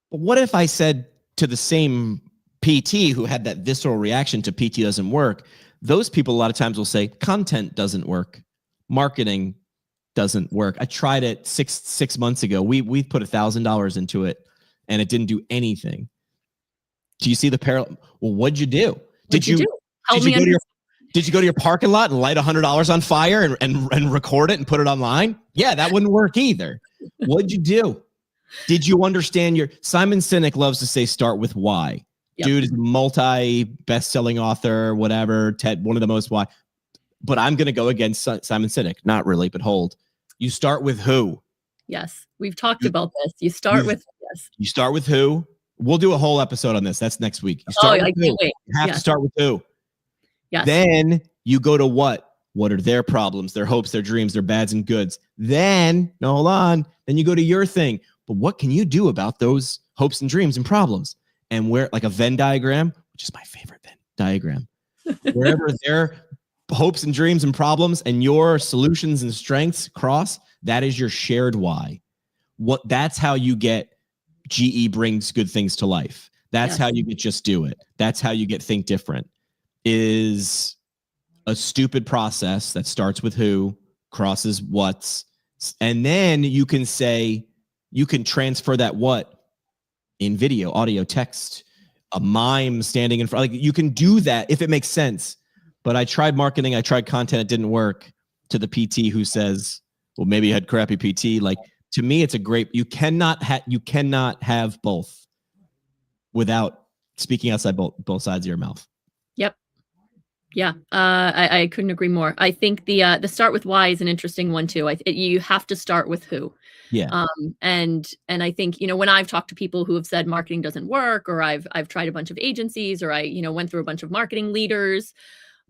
But what if I said to the same PT who had that visceral reaction to PT doesn't work, those people a lot of times will say content doesn't work. Marketing doesn't work. I tried it six months ago. We put $1,000 into it and it didn't do anything. Do you see the parallel? Well, what'd you do? Did you go to your parking lot and light $100 on fire and record it and put it online? Yeah, that wouldn't work either. What'd you do? Did you understand Simon Sinek loves to say, start with why. Yep. Dude is multi-best-selling author, whatever, one of the most why. But I'm going to go against Simon Sinek. Not really, but hold. You start with who? Yes, we've talked about this. You start with who? We'll do a whole episode on this. That's next week. You start with who. Can't wait. You have to start with who. Yes. Then you go to what? What are their problems, their hopes, their dreams, their bads and goods? Then, no, hold on. Then you go to your thing. But what can you do about those hopes and dreams and problems? And where, like a Venn diagram, which is my favorite Venn diagram, wherever their hopes and dreams and problems and your solutions and strengths cross, that is your shared why. That's how you get GE brings good things to life. That's how you get just do it. That's how you get think different. Is a stupid process that starts with who, crosses what's, and then you can say, you can transfer that what in video, audio, text, a mime standing in front. Like you can do that if it makes sense. But I tried marketing, I tried content, it didn't work. To the PT who says, well, maybe you had crappy PT. Like, to me, it's a great, you cannot have both without speaking outside both sides of your mouth. Yep. Yeah. I couldn't agree more. I think the start with why is an interesting one too. You have to start with who. Yeah. And I think, when I've talked to people who have said marketing doesn't work, or I've tried a bunch of agencies, or I, went through a bunch of marketing leaders,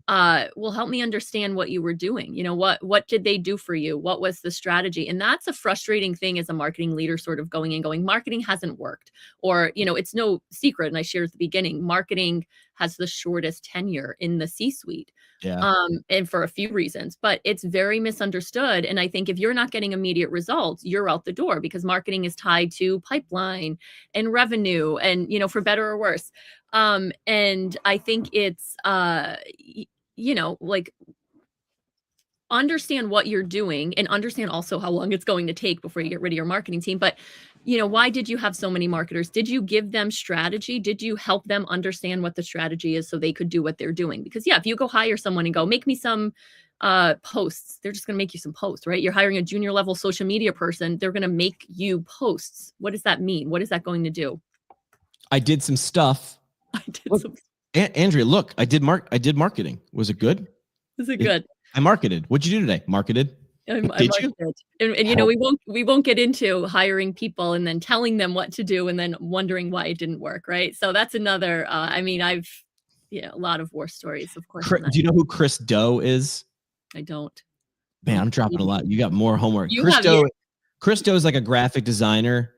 will help me understand what you were doing. What did they do for you? What was the strategy? And that's a frustrating thing as a marketing leader, sort of going, marketing hasn't worked, or, it's no secret. And I shared at the beginning, marketing has the shortest tenure in the C-suite. Yeah. And for a few reasons, but it's very misunderstood. And I think if you're not getting immediate results, you're out the door, because marketing is tied to pipeline and revenue and, for better or worse. And I think it's, like, understand what you're doing and understand also how long it's going to take before you get rid of your marketing team. But, why did you have so many marketers? Did you give them strategy? Did you help them understand what the strategy is so they could do what they're doing? Because if you go hire someone and go, make me some posts, they're just going to make you some posts, right? You're hiring a junior level social media person. They're going to make you posts. What does that mean? What is that going to do? I did some stuff. Andrea, look, I did marketing. Was it good? Was it good? I marketed. What'd you do today? Marketed? Did you? And we won't get into hiring people and then telling them what to do and then wondering why it didn't work, right? So that's another. I've a lot of war stories, of course. Do you know who Chris Do is? I don't. Man, I'm dropping a lot. You got more homework. Chris Do is like a graphic designer,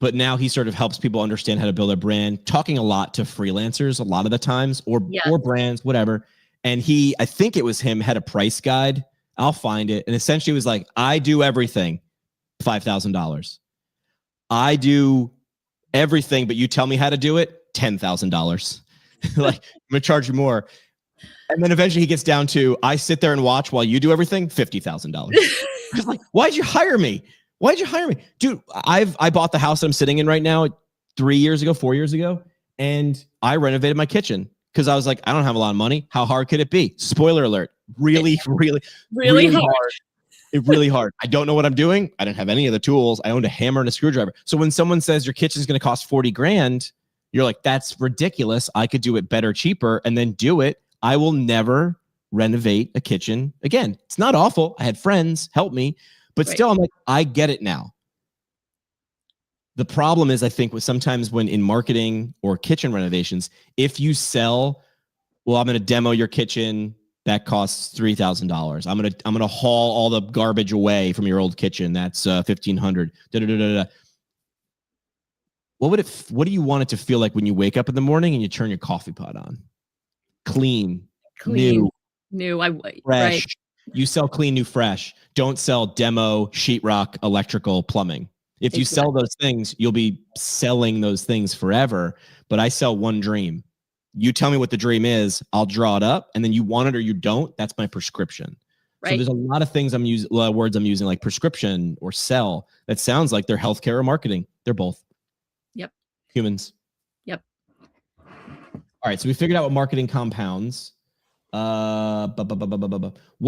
but now he sort of helps people understand how to build a brand, talking a lot to freelancers a lot of the times, or brands, whatever. And I think it was him, had a price guide. I'll find it. And essentially it was like, I do everything, $5,000. I do everything, but you tell me how to do it, $10,000. Like, I'm going to charge you more. And then eventually he gets down to, I sit there and watch while you do everything, $50,000. I was like, why'd you hire me? Dude, I bought the house I'm sitting in right now 4 years ago, and I renovated my kitchen because I was like, I don't have a lot of money. How hard could it be? Spoiler alert. Really hard. It's really hard. I don't know what I'm doing. I didn't have any of the tools. I owned a hammer and a screwdriver. So when someone says your kitchen's going to cost 40 grand, you're like, that's ridiculous. I could do it better, cheaper, and then do it. I will never renovate a kitchen again. It's not awful. I had friends help me, but still, I'm like, I get it now. The problem is, I think, with sometimes when in marketing or kitchen renovations, if you sell, well, I'm going to demo your kitchen that costs $3,000. I'm gonna haul all the garbage away from your old kitchen. That's $1,500. What do you want it to feel like when you wake up in the morning and you turn your coffee pot on? Clean, new, fresh. Right. You sell clean, new, fresh. Don't sell demo, sheetrock, electrical, plumbing. If you sell those things, you'll be selling those things forever. But I sell one dream. You tell me what the dream is, I'll draw it up, and then you want it or you don't. That's my prescription. Right. So there's a lot of things words I'm using, like prescription or sell, that sounds like they're healthcare or marketing. They're both. Yep. Humans. Yep. All right. So we figured out what marketing compounds. What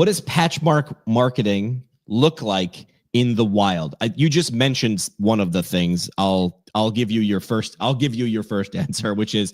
does patchwork marketing look like in the wild? You just mentioned one of the things. I'll give you your first answer, which is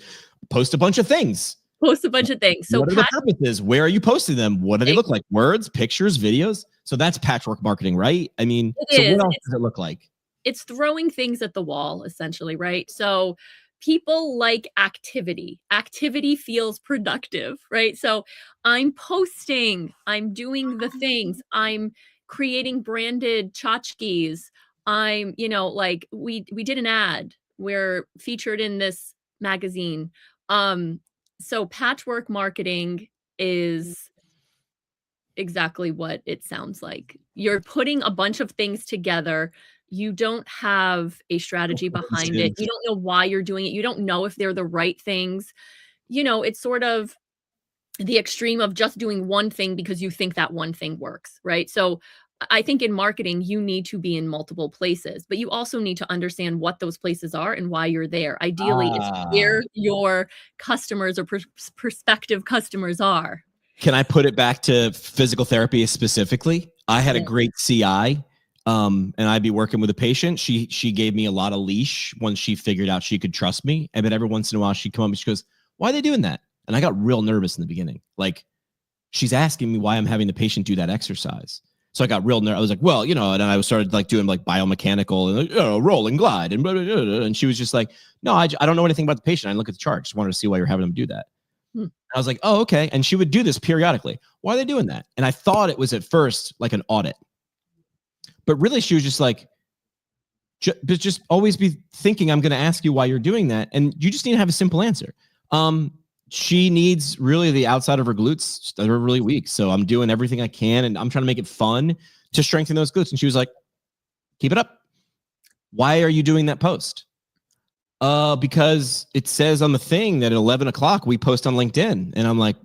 post a bunch of things. So what are the purposes? Where are you posting them? What do they look like? Words, pictures, videos? So that's patchwork marketing, right? I mean, what else does it look like? It's throwing things at the wall, essentially, right? So people like activity. Activity feels productive, right? So I'm posting, I'm doing the things, I'm creating branded tchotchkes. I'm, like we did an ad. We're featured in this magazine. So patchwork marketing is exactly what it sounds like. You're putting a bunch of things together. You don't have a strategy behind it. You don't know why you're doing it. You don't know if they're the right things. It's sort of the extreme of just doing one thing because you think that one thing works, right? So I think in marketing, you need to be in multiple places, but you also need to understand what those places are and why you're there. Ideally, it's where your customers or prospective customers are. Can I put it back to physical therapy specifically? I had a great CI, and I'd be working with a patient. She gave me a lot of leash once she figured out she could trust me. And then every once in a while, she'd come up and she goes, "Why are they doing that?" And I got real nervous in the beginning. Like, she's asking me why I'm having the patient do that exercise. So I got real nervous. I was like, well, and then I started like doing like biomechanical and roll and glide and blah, blah, blah, blah. And she was just like, no, I don't know anything about the patient. I look at the chart. Just wanted to see why you're having them do that. I was like, oh, okay. And she would do this periodically. Why are they doing that? And I thought it was at first like an audit, but really she was just like, just always be thinking I'm going to ask you why you're doing that. And you just need to have a simple answer. She needs really the outside of her glutes that are really weak. So I'm doing everything I can and I'm trying to make it fun to strengthen those glutes. And she was like, keep it up. Why are you doing that post? Because it says on the thing that at 11 o'clock we post on LinkedIn. And I'm like,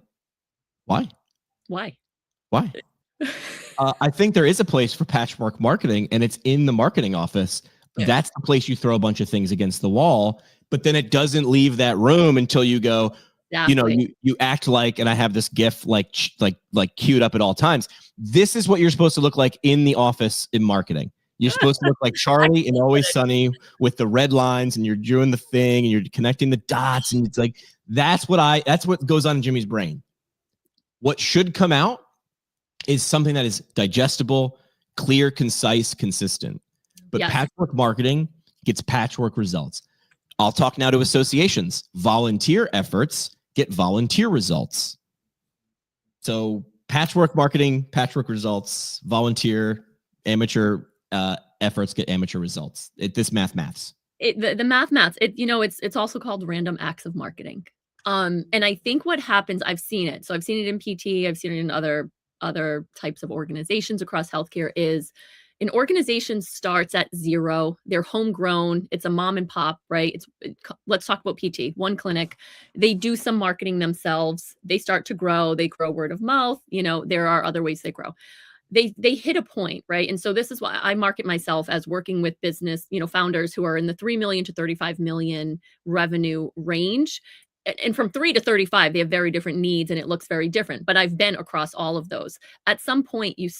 why? I think there is a place for patchwork marketing and it's in the marketing office. Yeah. That's the place you throw a bunch of things against the wall, but then it doesn't leave that room until you go, you act like, and I have this GIF like queued up at all times. This is what you're supposed to look like in the office in marketing. You're supposed to look like Charlie in Always Sunny with the red lines and you're doing the thing and you're connecting the dots. And it's like, that's what goes on in Jimmy's brain. What should come out is something that is digestible, clear, concise, consistent. But patchwork marketing gets patchwork results. I'll talk now to associations. Volunteer efforts get volunteer results. So patchwork marketing, patchwork results, volunteer, amateur efforts get amateur results. This maths. The maths. It's also called random acts of marketing. And I think what happens, I've seen it. So I've seen it in PT. I've seen it in other types of organizations across healthcare. Is an organization starts at zero. They're homegrown. It's a mom and pop, right? Let's talk about PT. One clinic. They do some marketing themselves. They start to grow. They grow word of mouth. There are other ways they grow. They hit a point, right? And so this is why I market myself as working with business, founders who are in the 3 million to 35 million revenue range. and from 3 to 35, they have very different needs and it looks very different, but I've been across all of those. At some point you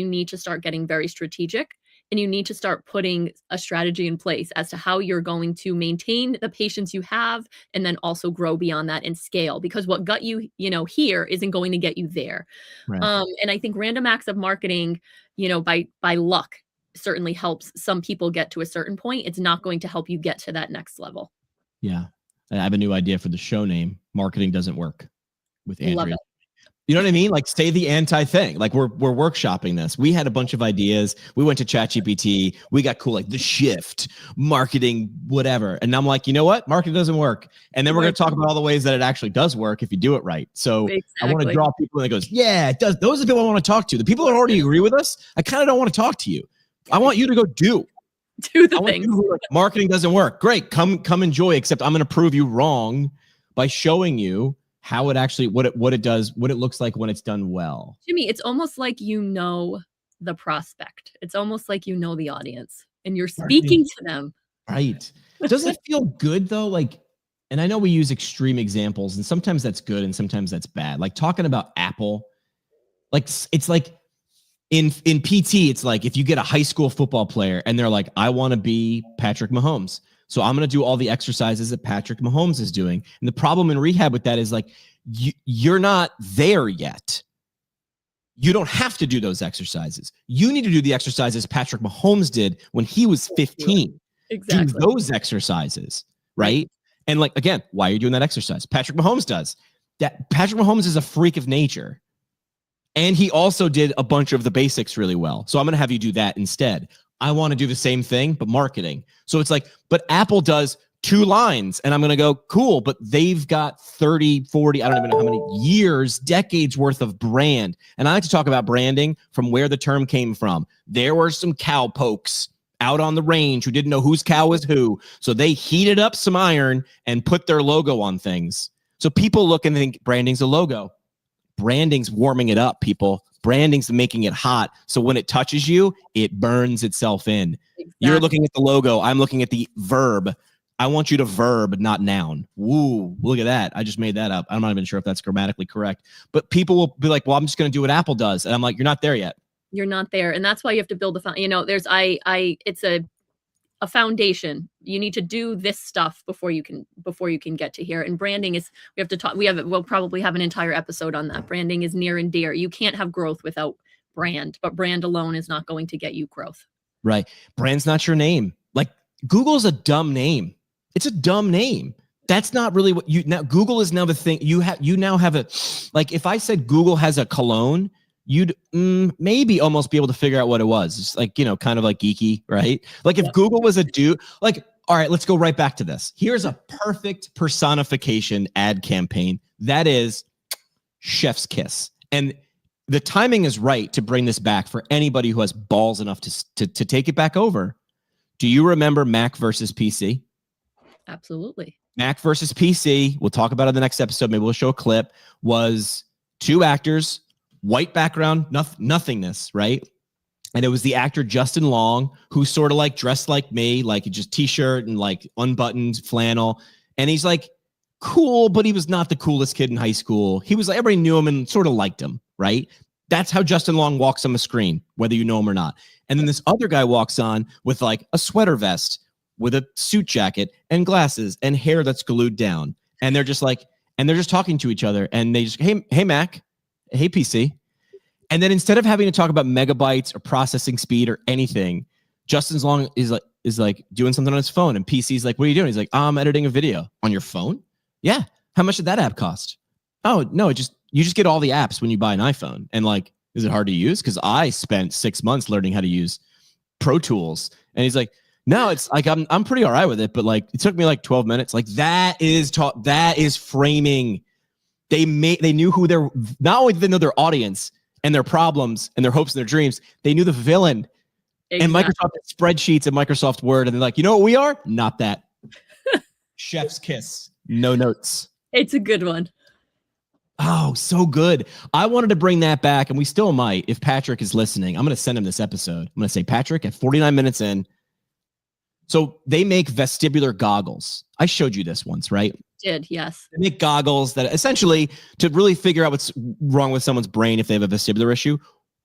need to start getting very strategic, and you need to start putting a strategy in place as to how you're going to maintain the patients you have and then also grow beyond that and scale, because what got you, here isn't going to get you there. Right. And I think random acts of marketing, by luck certainly helps some people get to a certain point. It's not going to help you get to that next level. Yeah. I have a new idea for the show name. Marketing Doesn't Work with Andrea. Love it. You know what I mean? Like, say the anti thing. Like, we're workshopping this. We had a bunch of ideas. We went to ChatGPT. We got cool, like the shift, marketing, whatever. And I'm like, you know what? Marketing doesn't work. And then we're going to talk about all the ways that it actually does work if you do it right. So exactly. I want to draw people that goes, yeah, it does. Those are the people I want to talk to. The people that already agree with us, I kind of don't want to talk to you. I want you to go do the thing. Marketing doesn't work. Great. Come enjoy, except I'm going to prove you wrong by showing you how it actually, what it does, what it looks like when it's done well. Jimmy, it's almost like the prospect. It's almost like the audience and you're speaking to them. Right. Doesn't it feel good though? Like, and I know we use extreme examples and sometimes that's good and sometimes that's bad. Like talking about Apple, like it's like in PT, it's like if you get a high school football player and they're like, I want to be Patrick Mahomes. So I'm going to do all the exercises that Patrick Mahomes is doing. And the problem in rehab with that is like, you're not there yet. You don't have to do those exercises. You need to do the exercises Patrick Mahomes did when he was 15. Exactly. Do those exercises, right? And like, again, why are you doing that exercise? Patrick Mahomes does. That Patrick Mahomes is a freak of nature. And he also did a bunch of the basics really well. So I'm going to have you do that instead. I want to do the same thing, but marketing. So it's like, but Apple does 2 lines and I'm going to go, cool, but they've got 30, 40, I don't even know how many years, decades worth of brand. And I like to talk about branding from where the term came from. There were some cow pokes out on the range who didn't know whose cow was who. So they heated up some iron and put their logo on things. So people look and think branding's a logo. Branding's warming it up, people. Branding's making it hot. So when it touches you, it burns itself in. Exactly. You're looking at the logo. I'm looking at the verb. I want you to verb, not noun. Woo, look at that. I just made that up. I'm not even sure if that's grammatically correct. But people will be like, well, I'm just going to do what Apple does. And I'm like, you're not there yet. You're not there. And that's why you have to build it's a foundation. You need to do this stuff before you can get to here. And branding is, we'll probably have an entire episode on that. Branding is near and dear. You can't have growth without brand, but brand alone is not going to get you growth. Right. Brand's not your name. Like Google's a dumb name. It's a dumb name. That's not really what now Google is now the thing you now have a, like if I said Google has a cologne, you'd maybe almost be able to figure out what it was. It's like, kind of like geeky, right? Like if Google was a dude, like, all right, let's go right back to this. Here's a perfect personification ad campaign. That is Chef's Kiss. And the timing is right to bring this back for anybody who has balls enough to take it back over. Do you remember Mac versus PC? Absolutely. Mac versus PC, we'll talk about it in the next episode. Maybe we'll show a clip, was 2 actors, white background, nothingness, right? And it was the actor Justin Long, who sort of like dressed like me, like just t-shirt and like unbuttoned flannel. And he's like cool, but he was not the coolest kid in high school. He was like, everybody knew him and sort of liked him, right? That's how Justin Long walks on the screen, whether you know him or not. And then this other guy walks on with like a sweater vest, with a suit jacket and glasses and hair that's glued down. And they're just talking to each other. And they just, hey, Mac. Hey, PC. And then instead of having to talk about megabytes or processing speed or anything, Justin's Long is like doing something on his phone. And PC's like, what are you doing? He's like, I'm editing a video. On your phone? Yeah. How much did that app cost? Oh, no, you just get all the apps when you buy an iPhone. And like, is it hard to use? Because I spent 6 months learning how to use Pro Tools. And he's like, no, it's like, I'm pretty all right with it. But like, it took me like 12 minutes. Like that is framing. They knew who not only did they know their audience and their problems and their hopes and their dreams, they knew the villain. Exactly. And Microsoft spreadsheets and Microsoft Word. And they're like, you know what we are? Not that. Chef's Kiss. No notes. It's a good one. Oh, so good. I wanted to bring that back, and we still might. If Patrick is listening, I'm going to send him this episode. I'm going to say, Patrick, at 49 minutes in. So they make vestibular goggles. I showed you this once, right? did, yes. They make goggles that essentially to really figure out what's wrong with someone's brain if they have a vestibular issue,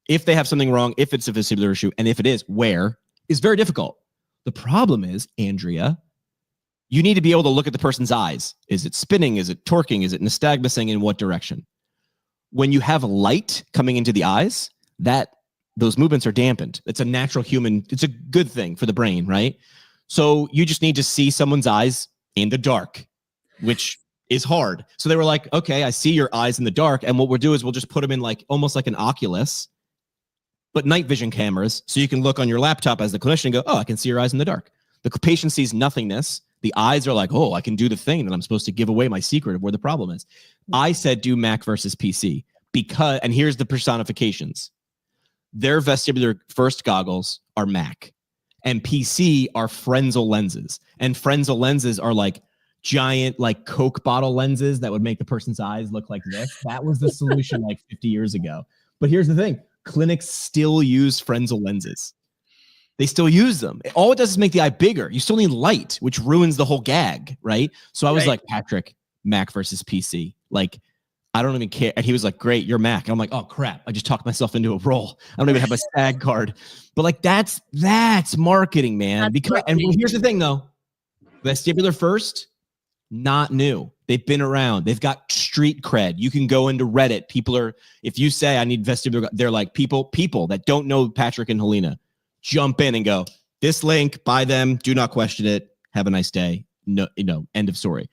if they have something wrong, if it's a vestibular issue, and if it is, where, is very difficult. The problem is, Andrea, you need to be able to look at the person's eyes. Is it spinning? Is it torquing? Is it nystagmusing? In what direction? When you have light coming into the eyes, those movements are dampened. It's a natural human, it's a good thing for the brain, right? So you just need to see someone's eyes in the dark, which is hard. So they were like, okay, I see your eyes in the dark. And what we'll do is we'll just put them in like almost like an Oculus, but night vision cameras. So you can look on your laptop as the clinician and go, oh, I can see your eyes in the dark. The patient sees nothingness. The eyes are like, oh, I can do the thing that I'm supposed to give away my secret of where the problem is. I said do Mac versus PC because, and here's the personifications. Their vestibular first goggles are Mac and PC are Frenzel lenses. And Frenzel lenses are like giant, like Coke bottle lenses that would make the person's eyes look like this. That was the solution like 50 years ago. But here's the thing. Clinics still use Frenzel lenses. They still use them. All it does is make the eye bigger. You still need light, which ruins the whole gag, right? So I was like, Patrick, Mac versus PC. Like, I don't even care. And he was like, great, you're Mac. And I'm like, oh, crap. I just talked myself into a role. I don't even have a SAG card. But like, that's marketing, man. And here's the thing, though. Vestibular first, not new. They've been around. They've got street cred. You can go into Reddit. People are, if you say I need vestibular, they're like people that don't know Patrick and Helena. Jump in and go, this link, buy them, do not question it. Have a nice day. No, end of story.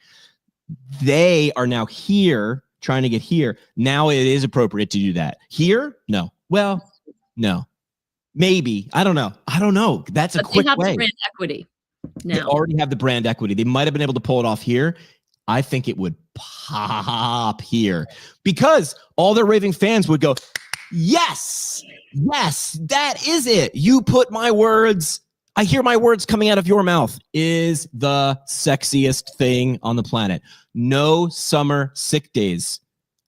They are now here, trying to get here. Now it is appropriate to do that. Here? No. Well, no. Maybe. I don't know. That's a quick way. They have the brand equity now. They already have the brand equity. They might have been able to pull it off here. I think it would pop here because all their raving fans would go, yes, that is it. You put my words, I hear my words coming out of your mouth, is the sexiest thing on the planet. No summer sick days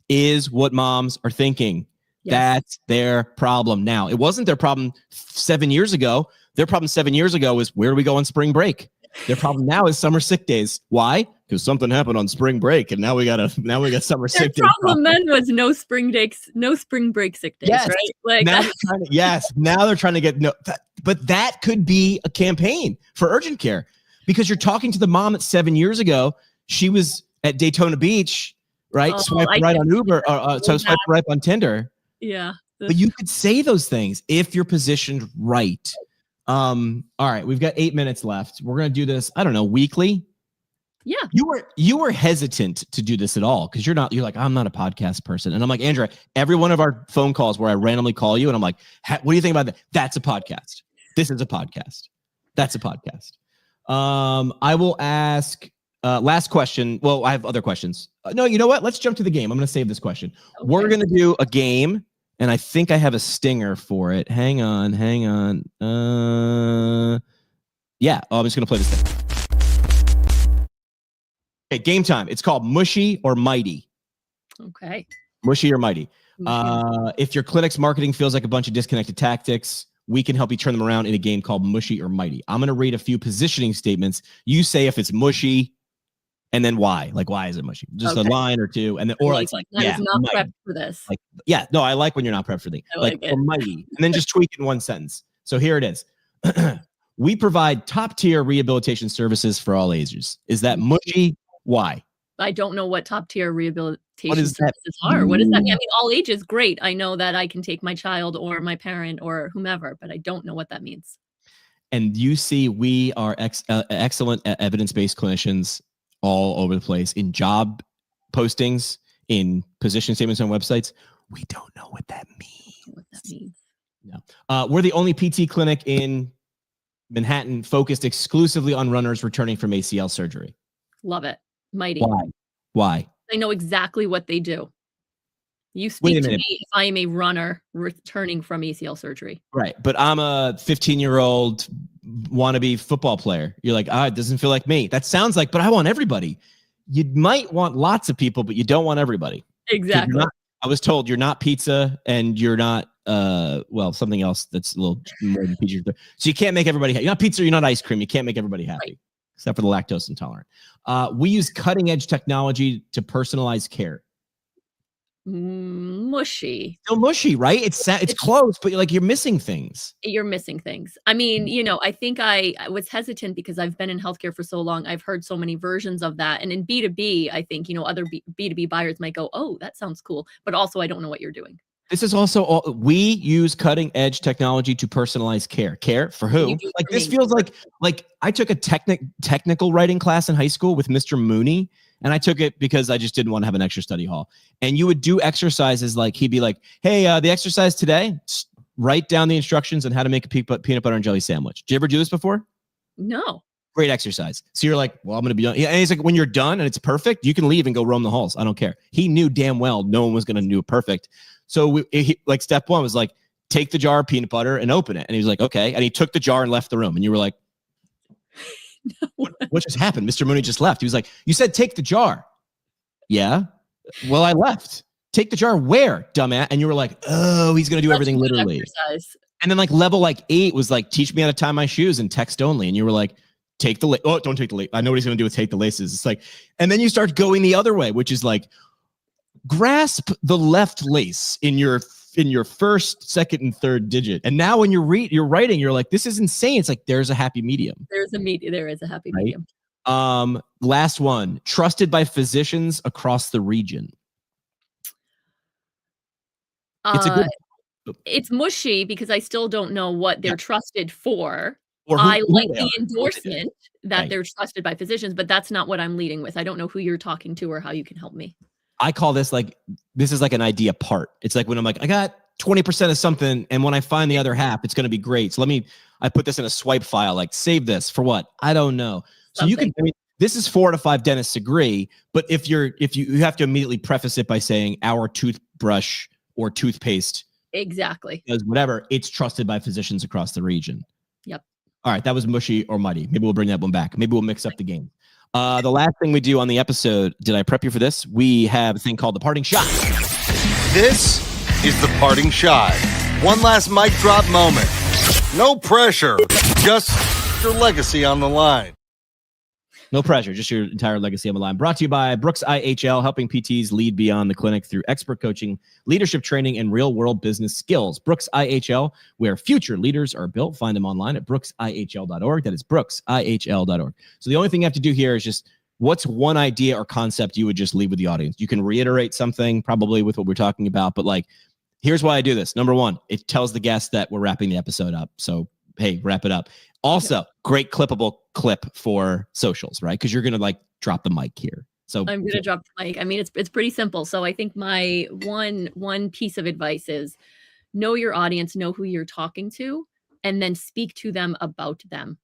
is what moms are thinking. Yes. That's their problem now. It wasn't their problem 7 years ago. Their problem 7 years ago is where do we go on spring break? Their problem now is summer sick days. Why? Because something happened on spring break, and now we got summer sick days. Their problem then was no spring break sick days, yes. Right? Like now they're trying to get but that could be a campaign for urgent care because you're talking to the mom that 7 years ago she was at Daytona Beach, right? Swipe right on Uber, swipe right on Tinder. Yeah, but you could say those things if you're positioned right. All right, we've got 8 minutes left. We're gonna do this, I don't know, weekly. Yeah. You were hesitant to do this at all because you're like, I'm not a podcast person. And I'm like, Andrea, every one of our phone calls where I randomly call you and I'm like, what do you think about that? That's a podcast. This is a podcast. That's a podcast. I will ask last question. Well, I have other questions. No, you know what? Let's jump to the game. I'm going to save this question. Okay. We're going to do a game. And I think I have a stinger for it. Hang on. Yeah. I'm just going to play this thing. Okay, game time. It's called Mushy or Mighty. Okay. Mushy or Mighty. If your clinic's marketing feels like a bunch of disconnected tactics, we can help you turn them around in a game called Mushy or Mighty. I'm going to read a few positioning statements. You say if it's mushy and then why. Like, why is it mushy? Just a line or two. And then, or it's like, I was not prepped for this. Like, yeah, no, I like when you're not prepped for things. Like or Mighty. And then just tweak in one sentence. So here it is. We provide top tier rehabilitation services for all ages. Is that mushy? Why? I don't know what top tier rehabilitation services are. What does that mean? I mean, all ages, great. I know that I can take my child or my parent or whomever, but I don't know what that means. And you see, we are excellent evidence-based clinicians all over the place in job postings, in position statements on websites. We don't know what that means. No. We're the only PT clinic in Manhattan focused exclusively on runners returning from ACL surgery. Love it. Mighty. Why? I know exactly what they do. You speak to me if I am a runner returning from ACL surgery. Right. But I'm a 15-year-old wannabe football player. You're like, it doesn't feel like me. That sounds like, but I want everybody. You might want lots of people, but you don't want everybody. Exactly. I was told you're not pizza and you're not, something else that's a little more than pizza. So you can't make everybody happy. You're not pizza, you're not ice cream. You can't make everybody happy. Right. except for the lactose intolerant. We use cutting edge technology to personalize care. Mushy. Still mushy, right? It's close, but you're missing things. You're missing things. I mean, I think I was hesitant because I've been in healthcare for so long. I've heard so many versions of that. And in B2B, I think, other B2B buyers might go, oh, that sounds cool. But also, I don't know what you're doing. This is also, we use cutting edge technology to personalize care. Care for who? Like this feels like I took a technical writing class in high school with Mr. Mooney. And I took it because I just didn't want to have an extra study hall. And you would do exercises like, he'd be like, hey, the exercise today, write down the instructions on how to make a peanut butter and jelly sandwich. Did you ever do this before? No. Great exercise. So you're like, well, I'm going to be done. And he's like, when you're done and it's perfect, you can leave and go roam the halls. I don't care. He knew damn well no one was going to do it perfect. So step one was like, take the jar of peanut butter and open it. And he was like, okay. And he took the jar and left the room. And you were like, what just happened? Mr. Mooney just left. He was like, you said take the jar. Yeah. Well, I left. Take the jar where, dumbass? And you were like, oh, he's going to do everything literally. Exercise. And then level 8 was like, teach me how to tie my shoes and text only. And you were like, take the lace. Oh, don't take the lace. I know what he's going to do with take the laces. It's like, and then you start going the other way, which is like, grasp the left lace in your first, second, and third digit. And now when you're writing, you're like, this is insane. It's like, there's a happy medium. There is a happy medium. Last one, trusted by physicians across the region. It's mushy because I still don't know what they're trusted for. I like the endorsement that they're trusted by physicians, but that's not what I'm leading with. I don't know who you're talking to or how you can help me. I call this this is like an idea part. It's like when I'm like, I got 20% of something, and when I find the other half, it's going to be great. So I put this in a swipe file, like save this for what? I don't know. So this is 4 to 5 dentists agree, but if you have to immediately preface it by saying our toothbrush or toothpaste. Exactly. Because whatever, it's trusted by physicians across the region. Yep. All right. That was mushy or muddy. Maybe we'll bring that one back. Maybe we'll mix up the game. The last thing we do on the episode, did I prep you for this? We have a thing called the parting shot. This is the parting shot. One last mic drop moment. No pressure, just your legacy on the line. No pressure, just your entire legacy on the line. Brought to you by Brooks IHL, helping PTs lead beyond the clinic through expert coaching, leadership training, and real-world business skills. Brooks IHL, where future leaders are built. Find them online at brooksihl.org. That is brooksihl.org. So the only thing you have to do here is just, what's one idea or concept you would just leave with the audience? You can reiterate something probably with what we're talking about, but here's why I do this. Number one, it tells the guest that we're wrapping the episode up. So, hey, wrap it up. Also, great clippable clip for socials, right? Because you're going to drop the mic here. So I'm going to drop the mic. I mean, it's pretty simple. So I think my one piece of advice is know your audience, know who you're talking to, and then speak to them about them.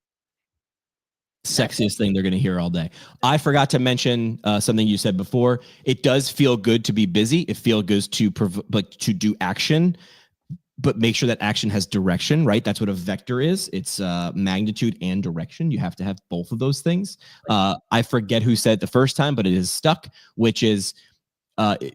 Sexiest thing they're going to hear all day. I forgot to mention something you said before. It does feel good to be busy. It feels good to do action, but make sure that action has direction, right? That's what a vector is. It's magnitude and direction. You have to have both of those things. I forget who said it the first time, but it is stuck, which is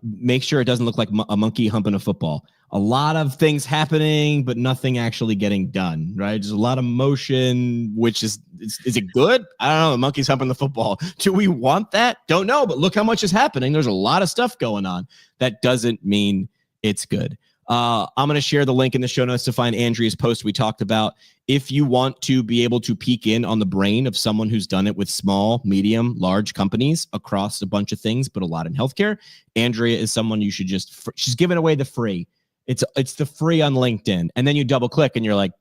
make sure it doesn't look like a monkey humping a football. A lot of things happening, but nothing actually getting done, right? There's a lot of motion, which is it good? I don't know. The monkey's humping the football. Do we want that? Don't know, but look how much is happening. There's a lot of stuff going on. That doesn't mean it's good. I'm going to share the link in the show notes to find Andrea's post we talked about. If you want to be able to peek in on the brain of someone who's done it with small, medium, large companies across a bunch of things, but a lot in healthcare, Andrea is someone you should she's giving away the free. It's the free on LinkedIn. And then you double click and you're like,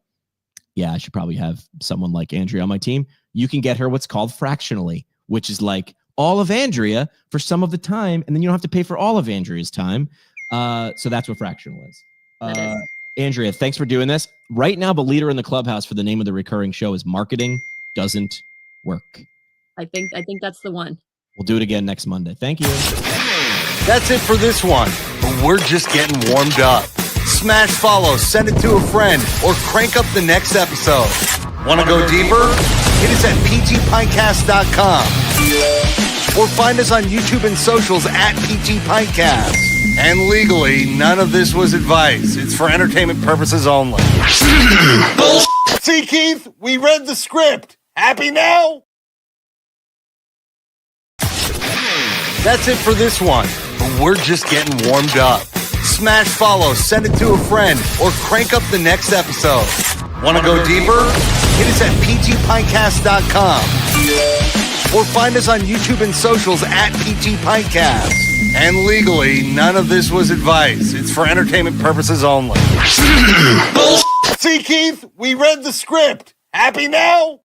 yeah, I should probably have someone like Andrea on my team. You can get her what's called fractionally, which is like all of Andrea for some of the time. And then you don't have to pay for all of Andrea's time. So that's what fractional is. Andrea, thanks for doing this. Right now, the leader in the clubhouse for the name of the recurring show is Marketing Doesn't Work. I think that's the one. We'll do it again next Monday. Thank you. That's it for this one, but we're just getting warmed up. Smash follow, send it to a friend, or crank up the next episode. Want to go deeper? Hit us at ptpintcast.com or find us on YouTube and socials at ptpintcast. And legally, none of this was advice. It's for entertainment purposes only. See, Keith, we read the script. Happy now? That's it for this one, but we're just getting warmed up. Smash follow, send it to a friend, or crank up the next episode. Want to go deeper? Hit us at ptpintcast.com. Or find us on YouTube and socials at ptpintcast. And legally, none of this was advice. It's for entertainment purposes only. See, Keith, we read the script. Happy now?